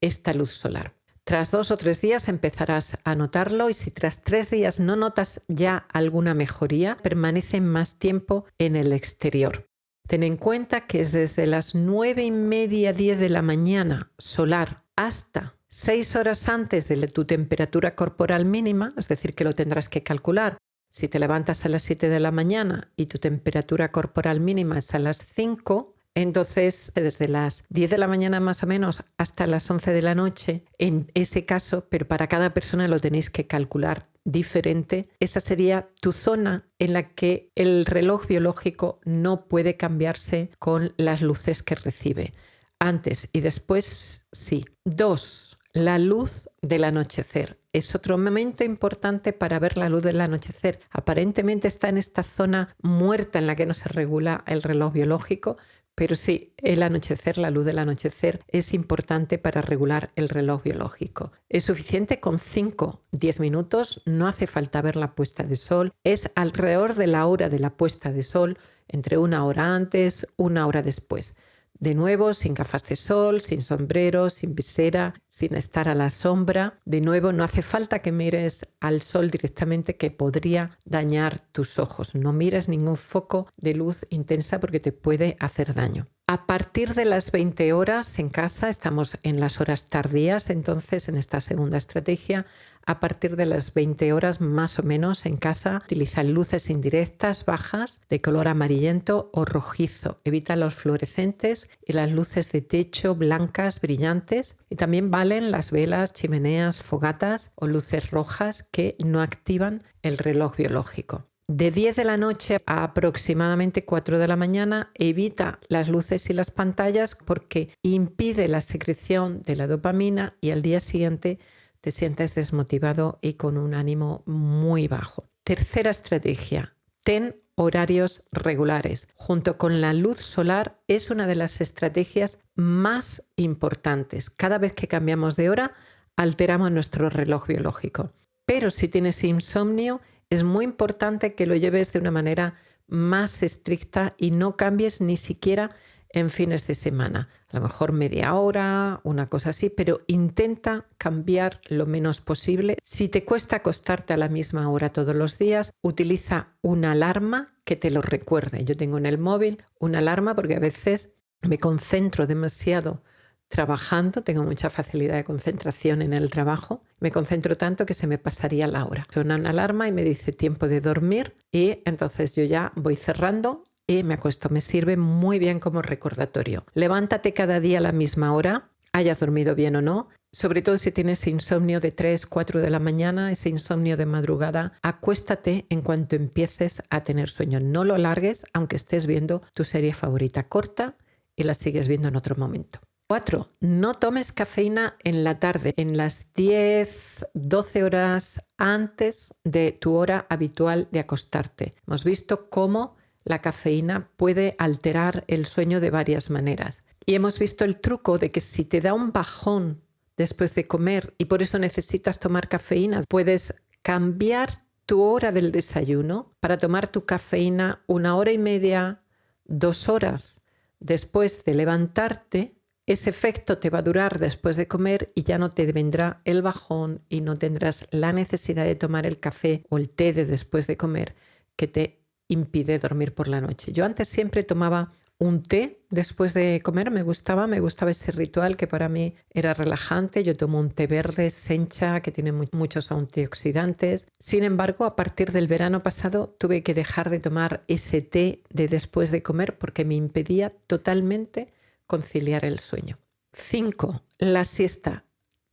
esta luz solar. Tras 2 o 3 días empezarás a notarlo y si tras 3 días no notas ya alguna mejoría, permanece más tiempo en el exterior. Ten en cuenta que es desde las 9:30, 10 de la mañana solar hasta 6 horas antes de tu temperatura corporal mínima, es decir, que lo tendrás que calcular. Si te levantas a las 7 de la mañana y tu temperatura corporal mínima es a las 5, entonces desde las 10 de la mañana más o menos hasta las 11 de la noche, en ese caso, pero para cada persona lo tenéis que calcular diferente, esa sería tu zona en la que el reloj biológico no puede cambiarse con las luces que recibe. Antes y después sí. 2. La luz del anochecer. Es otro momento importante para ver la luz del anochecer. Aparentemente está en esta zona muerta en la que no se regula el reloj biológico, pero sí, el anochecer, la luz del anochecer es importante para regular el reloj biológico. Es suficiente con 5-10 minutos, no hace falta ver la puesta de sol. Es alrededor de la hora de la puesta de sol, entre 1 hora antes, 1 hora después. De nuevo, sin gafas de sol, sin sombrero, sin visera, sin estar a la sombra. De nuevo, no hace falta que mires al sol directamente, que podría dañar tus ojos. No mires ningún foco de luz intensa porque te puede hacer daño. A partir de las 20 horas en casa, estamos en las horas tardías, entonces en esta segunda estrategia, a partir de las 20 horas más o menos en casa, utiliza luces indirectas bajas de color amarillento o rojizo. Evita los fluorescentes y las luces de techo blancas brillantes. Y también valen las velas, chimeneas, fogatas o luces rojas que no activan el reloj biológico. De 10 de la noche a aproximadamente 4 de la mañana, evita las luces y las pantallas porque impide la secreción de la dopamina y al día siguiente te sientes desmotivado y con un ánimo muy bajo. Tercera estrategia, ten horarios regulares. Junto con la luz solar es una de las estrategias más importantes. Cada vez que cambiamos de hora, alteramos nuestro reloj biológico. Pero si tienes insomnio, es muy importante que lo lleves de una manera más estricta y no cambies ni siquiera en fines de semana. A lo mejor media hora, una cosa así, pero intenta cambiar lo menos posible. Si te cuesta acostarte a la misma hora todos los días, utiliza una alarma que te lo recuerde. Yo tengo en el móvil una alarma porque a veces me concentro demasiado trabajando, tengo mucha facilidad de concentración en el trabajo, me concentro tanto que se me pasaría la hora. Suena una alarma y me dice tiempo de dormir y entonces yo ya voy cerrando y me acuesto. Me sirve muy bien como recordatorio. Levántate cada día a la misma hora, hayas dormido bien o no. Sobre todo si tienes insomnio de 3, 4 de la mañana, ese insomnio de madrugada, acuéstate en cuanto empieces a tener sueño. No lo alargues, aunque estés viendo tu serie favorita corta y la sigues viendo en otro momento. 4. No tomes cafeína en la tarde, en las 10, 12 horas antes de tu hora habitual de acostarte. Hemos visto cómo la cafeína puede alterar el sueño de varias maneras. Y hemos visto el truco de que si te da un bajón después de comer y por eso necesitas tomar cafeína, puedes cambiar tu hora del desayuno para tomar tu cafeína 1 hora y media, 2 horas después de levantarte ese efecto te va a durar después de comer y ya no te vendrá el bajón y no tendrás la necesidad de tomar el café o el té de después de comer que te impide dormir por la noche. Yo antes siempre tomaba un té después de comer, me gustaba ese ritual que para mí era relajante. Yo tomo un té verde, sencha, que tiene muchos antioxidantes. Sin embargo, a partir del verano pasado tuve que dejar de tomar ese té de después de comer porque me impedía totalmente conciliar el sueño. 5. La siesta.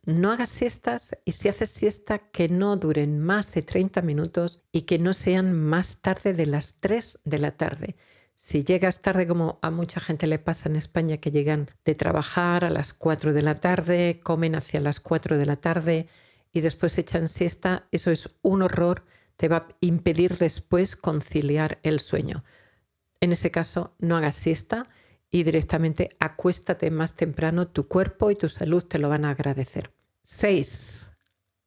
No hagas siestas y si haces siesta que no duren más de 30 minutos y que no sean más tarde de las 3 de la tarde. Si llegas tarde, como a mucha gente le pasa en España, que llegan de trabajar a las 4 de la tarde, comen hacia las 4 de la tarde y después echan siesta, eso es un horror, te va a impedir después conciliar el sueño. En ese caso, no hagas siesta y directamente acuéstate más temprano, tu cuerpo y tu salud te lo van a agradecer. 6.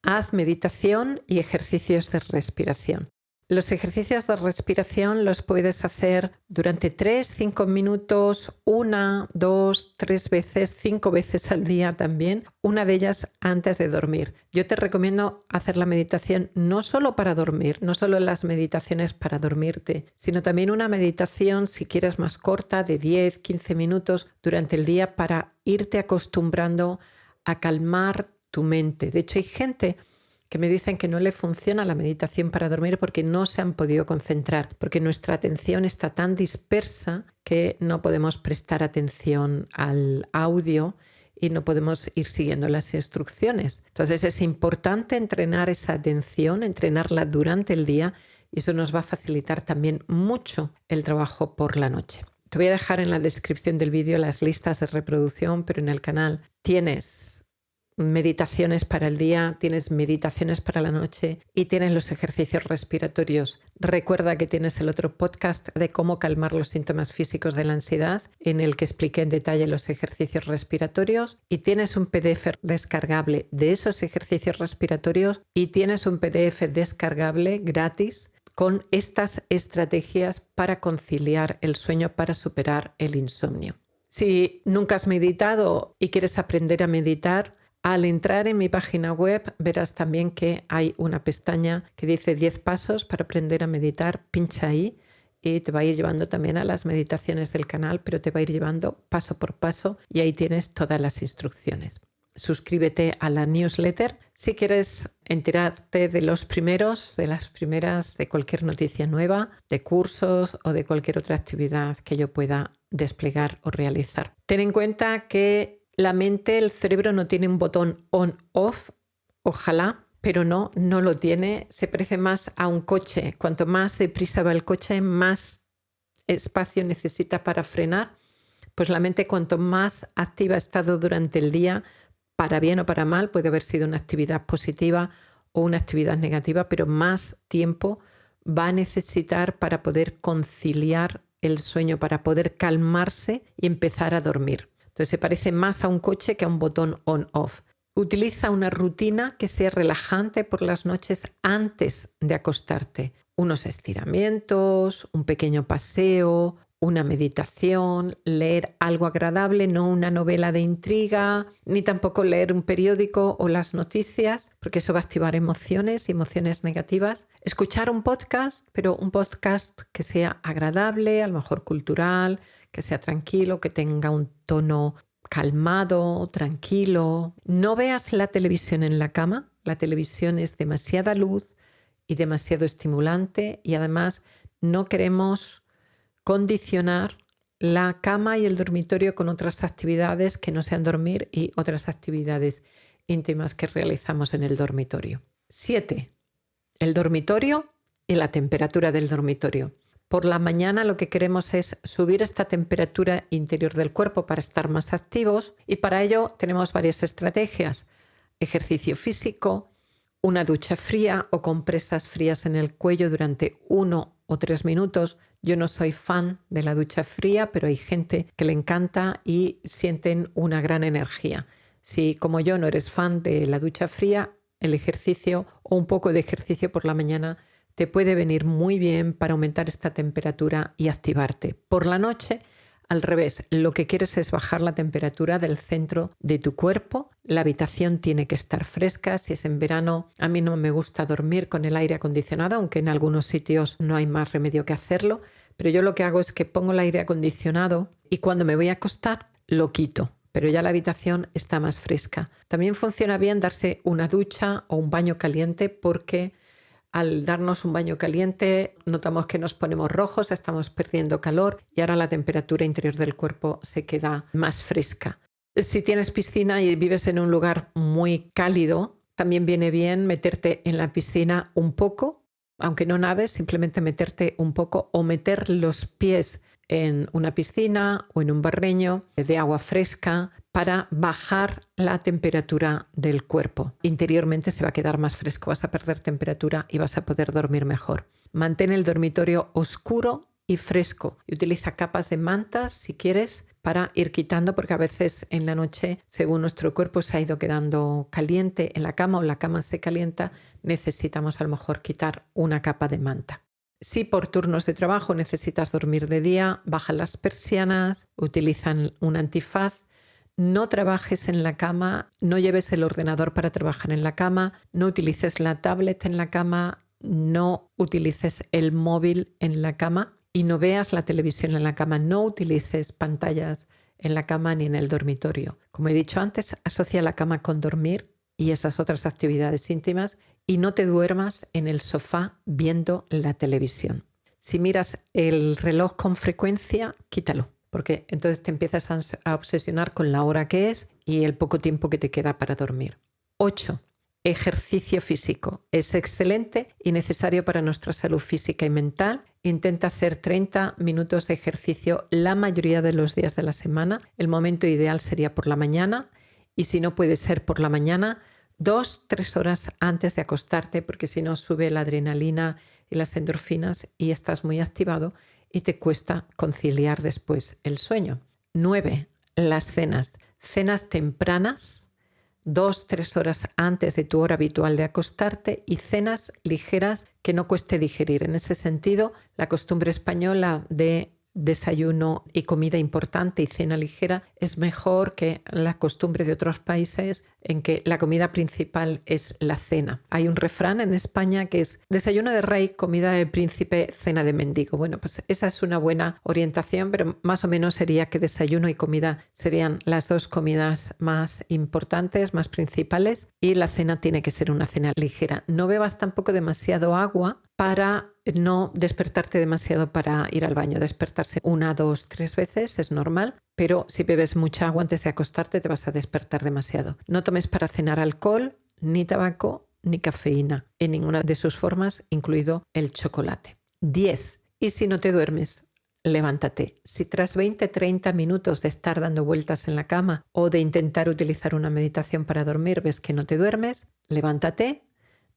Haz meditación y ejercicios de respiración. Los ejercicios de respiración los puedes hacer durante 3-5 minutos, 1, 2, 3 veces, 5 veces al día también, una de ellas antes de dormir. Yo te recomiendo hacer la meditación no solo para dormir, no solo las meditaciones para dormirte, sino también una meditación, si quieres más corta, de 10-15 minutos durante el día para irte acostumbrando a calmar tu mente. De hecho, hay gente que me dicen que no le funciona la meditación para dormir porque no se han podido concentrar, porque nuestra atención está tan dispersa que no podemos prestar atención al audio y no podemos ir siguiendo las instrucciones. Entonces es importante entrenar esa atención, entrenarla durante el día y eso nos va a facilitar también mucho el trabajo por la noche. Te voy a dejar en la descripción del vídeo las listas de reproducción, pero en el canal tienes meditaciones para el día, tienes meditaciones para la noche y tienes los ejercicios respiratorios. Recuerda que tienes el otro podcast de cómo calmar los síntomas físicos de la ansiedad, en el que expliqué en detalle los ejercicios respiratorios, y tienes un PDF descargable de esos ejercicios respiratorios y tienes un PDF descargable gratis con estas estrategias para conciliar el sueño, para superar el insomnio. Si nunca has meditado y quieres aprender a meditar, al entrar en mi página web verás también que hay una pestaña que dice 10 pasos para aprender a meditar. Pincha ahí y te va a ir llevando también a las meditaciones del canal, pero te va a ir llevando paso por paso y ahí tienes todas las instrucciones. Suscríbete a la newsletter si quieres enterarte de los primeros, de las primeras, de cualquier noticia nueva, de cursos o de cualquier otra actividad que yo pueda desplegar o realizar. Ten en cuenta que la mente, el cerebro no tiene un botón on-off, ojalá, pero no lo tiene. Se parece más a un coche. Cuanto más deprisa va el coche, más espacio necesita para frenar. Pues la mente, cuanto más activa ha estado durante el día, para bien o para mal, puede haber sido una actividad positiva o una actividad negativa, pero más tiempo va a necesitar para poder conciliar el sueño, para poder calmarse y empezar a dormir. Entonces se parece más a un coche que a un botón on-off. Utiliza una rutina que sea relajante por las noches antes de acostarte. Unos estiramientos, un pequeño paseo, una meditación, leer algo agradable, no una novela de intriga, ni tampoco leer un periódico o las noticias, porque eso va a activar emociones negativas. Escuchar un podcast, pero un podcast que sea agradable, a lo mejor cultural, que sea tranquilo, que tenga un tono calmado, tranquilo. No veas la televisión en la cama. La televisión es demasiada luz y demasiado estimulante y además no queremos condicionar la cama y el dormitorio con otras actividades que no sean dormir y otras actividades íntimas que realizamos en el dormitorio. 7. El dormitorio y la temperatura del dormitorio. Por la mañana lo que queremos es subir esta temperatura interior del cuerpo para estar más activos y para ello tenemos varias estrategias. Ejercicio físico, una ducha fría o compresas frías en el cuello durante 1 o 3 minutos. Yo no soy fan de la ducha fría, pero hay gente que le encanta y sienten una gran energía. Si como yo no eres fan de la ducha fría, el ejercicio o un poco de ejercicio por la mañana te puede venir muy bien para aumentar esta temperatura y activarte. Por la noche, al revés. Lo que quieres es bajar la temperatura del centro de tu cuerpo. La habitación tiene que estar fresca. Si es en verano, a mí no me gusta dormir con el aire acondicionado, aunque en algunos sitios no hay más remedio que hacerlo. Pero yo lo que hago es que pongo el aire acondicionado y cuando me voy a acostar lo quito, pero ya la habitación está más fresca. También funciona bien darse una ducha o un baño caliente porque al darnos un baño caliente notamos que nos ponemos rojos, estamos perdiendo calor y ahora la temperatura interior del cuerpo se queda más fresca. Si tienes piscina y vives en un lugar muy cálido, también viene bien meterte en la piscina un poco, aunque no nades, simplemente meterte un poco o meter los pies en una piscina o en un barreño de agua fresca para bajar la temperatura del cuerpo. Interiormente se va a quedar más fresco, vas a perder temperatura y vas a poder dormir mejor. Mantén el dormitorio oscuro y fresco y utiliza capas de mantas si quieres para ir quitando, porque a veces en la noche, según nuestro cuerpo se ha ido quedando caliente en la cama o la cama se calienta, necesitamos a lo mejor quitar una capa de manta. Si por turnos de trabajo necesitas dormir de día, baja las persianas, utiliza un antifaz. No trabajes en la cama, no lleves el ordenador para trabajar en la cama, no utilices la tablet en la cama, no utilices el móvil en la cama y no veas la televisión en la cama, no utilices pantallas en la cama ni en el dormitorio. Como he dicho antes, asocia la cama con dormir y esas otras actividades íntimas y no te duermas en el sofá viendo la televisión. Si miras el reloj con frecuencia, quítalo, porque entonces te empiezas a obsesionar con la hora que es y el poco tiempo que te queda para dormir. 8. Ejercicio físico. Es excelente y necesario para nuestra salud física y mental. Intenta hacer 30 minutos de ejercicio la mayoría de los días de la semana. El momento ideal sería por la mañana y si no puede ser por la mañana, 2-3 horas antes de acostarte, porque si no sube la adrenalina y las endorfinas y estás muy activado y te cuesta conciliar después el sueño. 9. Las cenas. Cenas tempranas, 2-3 horas antes de tu hora habitual de acostarte y cenas ligeras que no cueste digerir. En ese sentido, la costumbre española de desayuno y comida importante y cena ligera es mejor que la costumbre de otros países en que la comida principal es la cena. Hay un refrán en España que es desayuno de rey, comida de príncipe, cena de mendigo. Bueno, pues esa es una buena orientación, pero más o menos sería que desayuno y comida serían las dos comidas más importantes, más principales, y la cena tiene que ser una cena ligera. No bebas tampoco demasiado agua para no despertarte demasiado para ir al baño. Despertarse 1, 2, 3 veces es normal, pero si bebes mucha agua antes de acostarte te vas a despertar demasiado. No tomes para cenar alcohol, ni tabaco, ni cafeína, en ninguna de sus formas, incluido el chocolate. 10. Y si no te duermes, levántate. Si tras 20-30 minutos de estar dando vueltas en la cama o de intentar utilizar una meditación para dormir ves que no te duermes, levántate,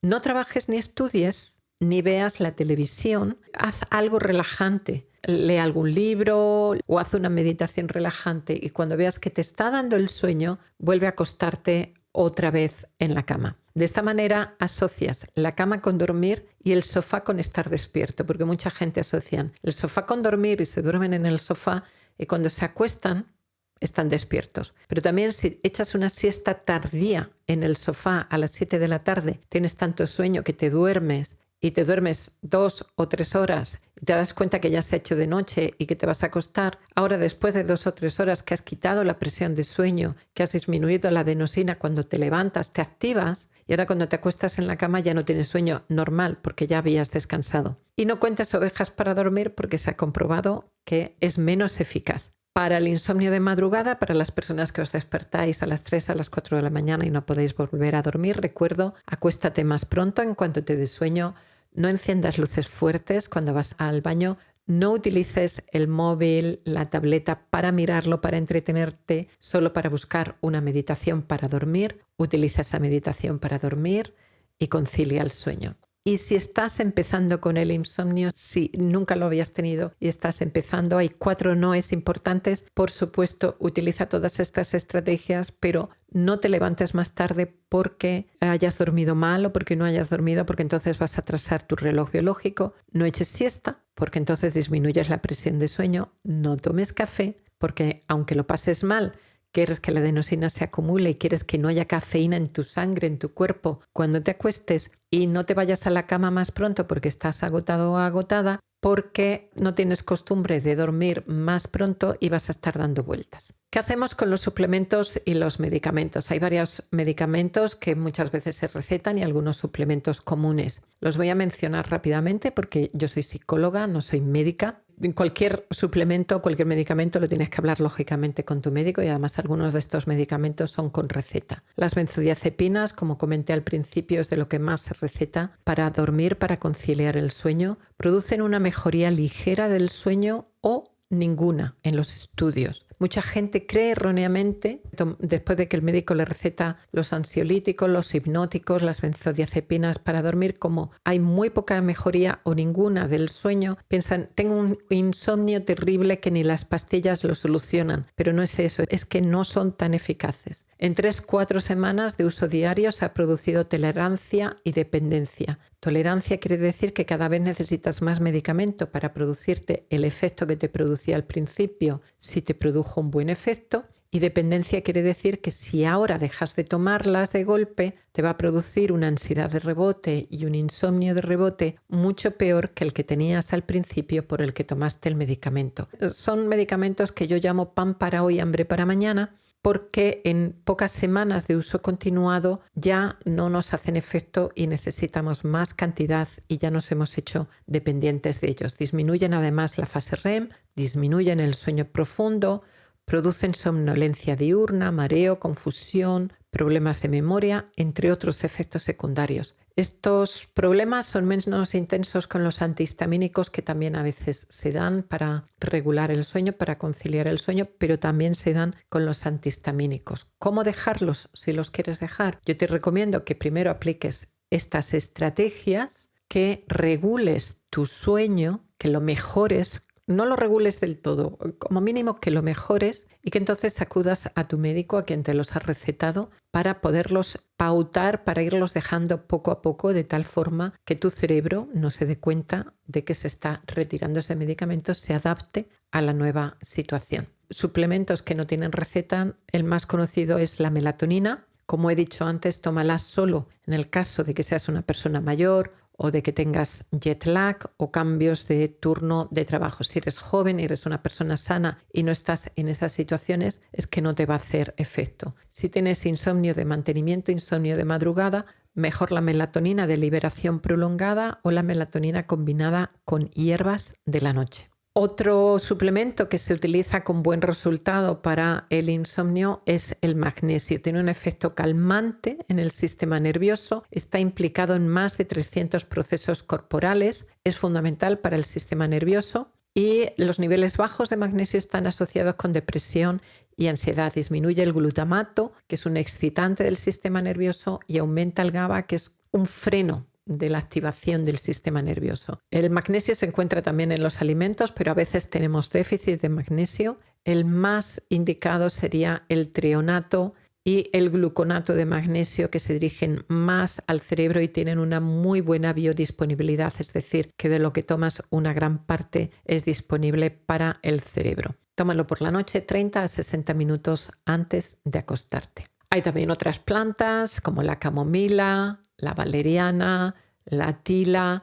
no trabajes ni estudies, ni veas la televisión, haz algo relajante, lee algún libro o haz una meditación relajante y cuando veas que te está dando el sueño, vuelve a acostarte otra vez en la cama. De esta manera asocias la cama con dormir y el sofá con estar despierto, porque mucha gente asocian el sofá con dormir y se duermen en el sofá y cuando se acuestan están despiertos. Pero también si echas una siesta tardía en el sofá a las 7 de la tarde, tienes tanto sueño que te duermes y te duermes 2 o 3 horas y te das cuenta que ya se ha hecho de noche y que te vas a acostar, ahora después de 2 o 3 horas que has quitado la presión de sueño, que has disminuido la adenosina, cuando te levantas te activas y ahora cuando te acuestas en la cama ya no tienes sueño normal porque ya habías descansado. Y no cuentes ovejas para dormir porque se ha comprobado que es menos eficaz. Para el insomnio de madrugada, para las personas que os despertáis a las 3, a las 4 de la mañana y no podéis volver a dormir, recuerdo, acuéstate más pronto en cuanto te dé sueño. No enciendas luces fuertes cuando vas al baño, no utilices el móvil, la tableta para mirarlo, para entretenerte, solo para buscar una meditación para dormir. Utiliza esa meditación para dormir y concilia el sueño. Y si estás empezando con el insomnio, si nunca lo habías tenido y estás empezando, hay 4 noes importantes. Por supuesto, utiliza todas estas estrategias, pero no te levantes más tarde porque hayas dormido mal o porque no hayas dormido, porque entonces vas a atrasar tu reloj biológico. No eches siesta, porque entonces disminuyes la presión de sueño. No tomes café, porque aunque lo pases mal, quieres que la adenosina se acumule y quieres que no haya cafeína en tu sangre, en tu cuerpo, cuando te acuestes y no te vayas a la cama más pronto porque estás agotado o agotada, porque no tienes costumbre de dormir más pronto y vas a estar dando vueltas. ¿Qué hacemos con los suplementos y los medicamentos? Hay varios medicamentos que muchas veces se recetan y algunos suplementos comunes. Los voy a mencionar rápidamente porque yo soy psicóloga, no soy médica. Cualquier suplemento, cualquier medicamento lo tienes que hablar lógicamente con tu médico y además algunos de estos medicamentos son con receta. Las benzodiazepinas, como comenté al principio, es de lo que más se receta para dormir, para conciliar el sueño. Producen una mejoría ligera del sueño o ninguna en los estudios. Mucha gente cree erróneamente, después de que el médico le receta los ansiolíticos, los hipnóticos, las benzodiazepinas para dormir, como hay muy poca mejoría o ninguna del sueño, piensan, tengo un insomnio terrible que ni las pastillas lo solucionan. Pero no es eso, es que no son tan eficaces. En 3-4 semanas de uso diario se ha producido tolerancia y dependencia. Tolerancia quiere decir que cada vez necesitas más medicamento para producirte el efecto que te producía al principio, si te produjo un buen efecto. Y dependencia quiere decir que si ahora dejas de tomarlas de golpe, te va a producir una ansiedad de rebote y un insomnio de rebote mucho peor que el que tenías al principio por el que tomaste el medicamento. Son medicamentos que yo llamo pan para hoy, hambre para mañana, porque en pocas semanas de uso continuado ya no nos hacen efecto y necesitamos más cantidad y ya nos hemos hecho dependientes de ellos. Disminuyen además la fase REM, disminuyen el sueño profundo, producen somnolencia diurna, mareo, confusión, problemas de memoria, entre otros efectos secundarios. Estos problemas son menos intensos con los antihistamínicos, que también a veces se dan para regular el sueño, para conciliar el sueño, pero también se dan con los antihistamínicos. ¿Cómo dejarlos si los quieres dejar? Yo te recomiendo que primero apliques estas estrategias, que regules tu sueño, que lo mejores. No lo regules del todo, como mínimo que lo mejores, y que entonces acudas a tu médico, a quien te los ha recetado, para poderlos pautar, para irlos dejando poco a poco, de tal forma que tu cerebro no se dé cuenta de que se está retirando ese medicamento, se adapte a la nueva situación. Suplementos que no tienen receta, el más conocido es la melatonina. Como he dicho antes, tómala solo en el caso de que seas una persona mayor o de que tengas jet lag o cambios de turno de trabajo. Si eres joven y eres una persona sana y no estás en esas situaciones, es que no te va a hacer efecto. Si tienes insomnio de mantenimiento, insomnio de madrugada, mejor la melatonina de liberación prolongada o la melatonina combinada con hierbas de la noche. Otro suplemento que se utiliza con buen resultado para el insomnio es el magnesio. Tiene un efecto calmante en el sistema nervioso, está implicado en más de 300 procesos corporales, es fundamental para el sistema nervioso y los niveles bajos de magnesio están asociados con depresión y ansiedad. Disminuye el glutamato, que es un excitante del sistema nervioso, y aumenta el GABA, que es un freno de la activación del sistema nervioso. El magnesio se encuentra también en los alimentos, pero a veces tenemos déficit de magnesio. El más indicado sería el treonato y el gluconato de magnesio, que se dirigen más al cerebro y tienen una muy buena biodisponibilidad, es decir, que de lo que tomas una gran parte es disponible para el cerebro. Tómalo por la noche 30 a 60 minutos antes de acostarte. Hay también otras plantas como la camomila, la valeriana, la tila,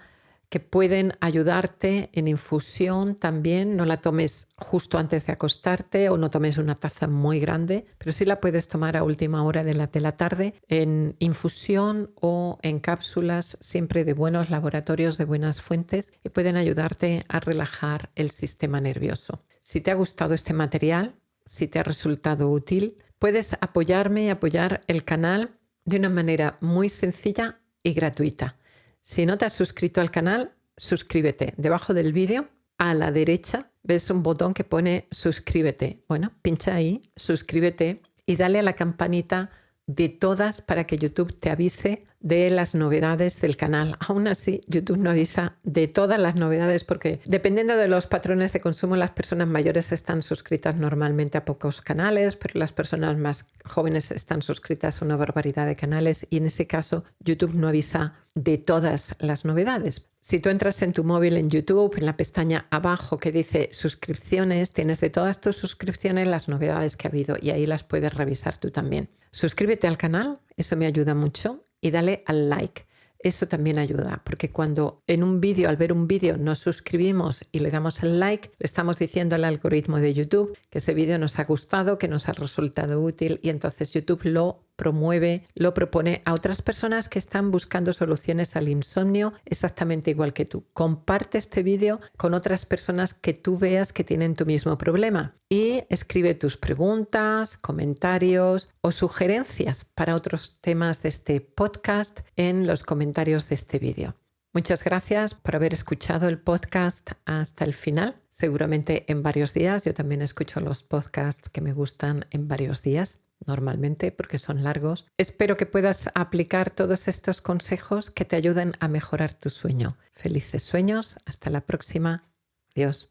que pueden ayudarte en infusión también. No la tomes justo antes de acostarte o no tomes una taza muy grande, pero sí la puedes tomar a última hora de la tarde en infusión o en cápsulas, siempre de buenos laboratorios, de buenas fuentes, y pueden ayudarte a relajar el sistema nervioso. Si te ha gustado este material, si te ha resultado útil, puedes apoyarme y apoyar el canal de una manera muy sencilla y gratuita. Si no te has suscrito al canal, suscríbete. Debajo del vídeo, a la derecha, ves un botón que pone suscríbete. Bueno, pincha ahí, suscríbete y dale a la campanita de todas para que YouTube te avise de las novedades del canal. Aún así, YouTube no avisa de todas las novedades porque dependiendo de los patrones de consumo, las personas mayores están suscritas normalmente a pocos canales, pero las personas más jóvenes están suscritas a una barbaridad de canales y en ese caso YouTube no avisa de todas las novedades. Si tú entras en tu móvil en YouTube, en la pestaña abajo que dice suscripciones, tienes de todas tus suscripciones las novedades que ha habido y ahí las puedes revisar tú también. Suscríbete al canal, eso me ayuda mucho, y dale al like. Eso también ayuda, porque cuando en un vídeo, al ver un vídeo, nos suscribimos y le damos el like, le estamos diciendo al algoritmo de YouTube que ese vídeo nos ha gustado, que nos ha resultado útil y entonces YouTube lo promueve, lo propone a otras personas que están buscando soluciones al insomnio exactamente igual que tú. Comparte este vídeo con otras personas que tú veas que tienen tu mismo problema y escribe tus preguntas, comentarios o sugerencias para otros temas de este podcast en los comentarios de este vídeo. Muchas gracias por haber escuchado el podcast hasta el final. Seguramente en varios días. Yo también escucho los podcasts que me gustan en varios días, normalmente porque son largos. Espero que puedas aplicar todos estos consejos que te ayuden a mejorar tu sueño. Felices sueños. Hasta la próxima. Adiós.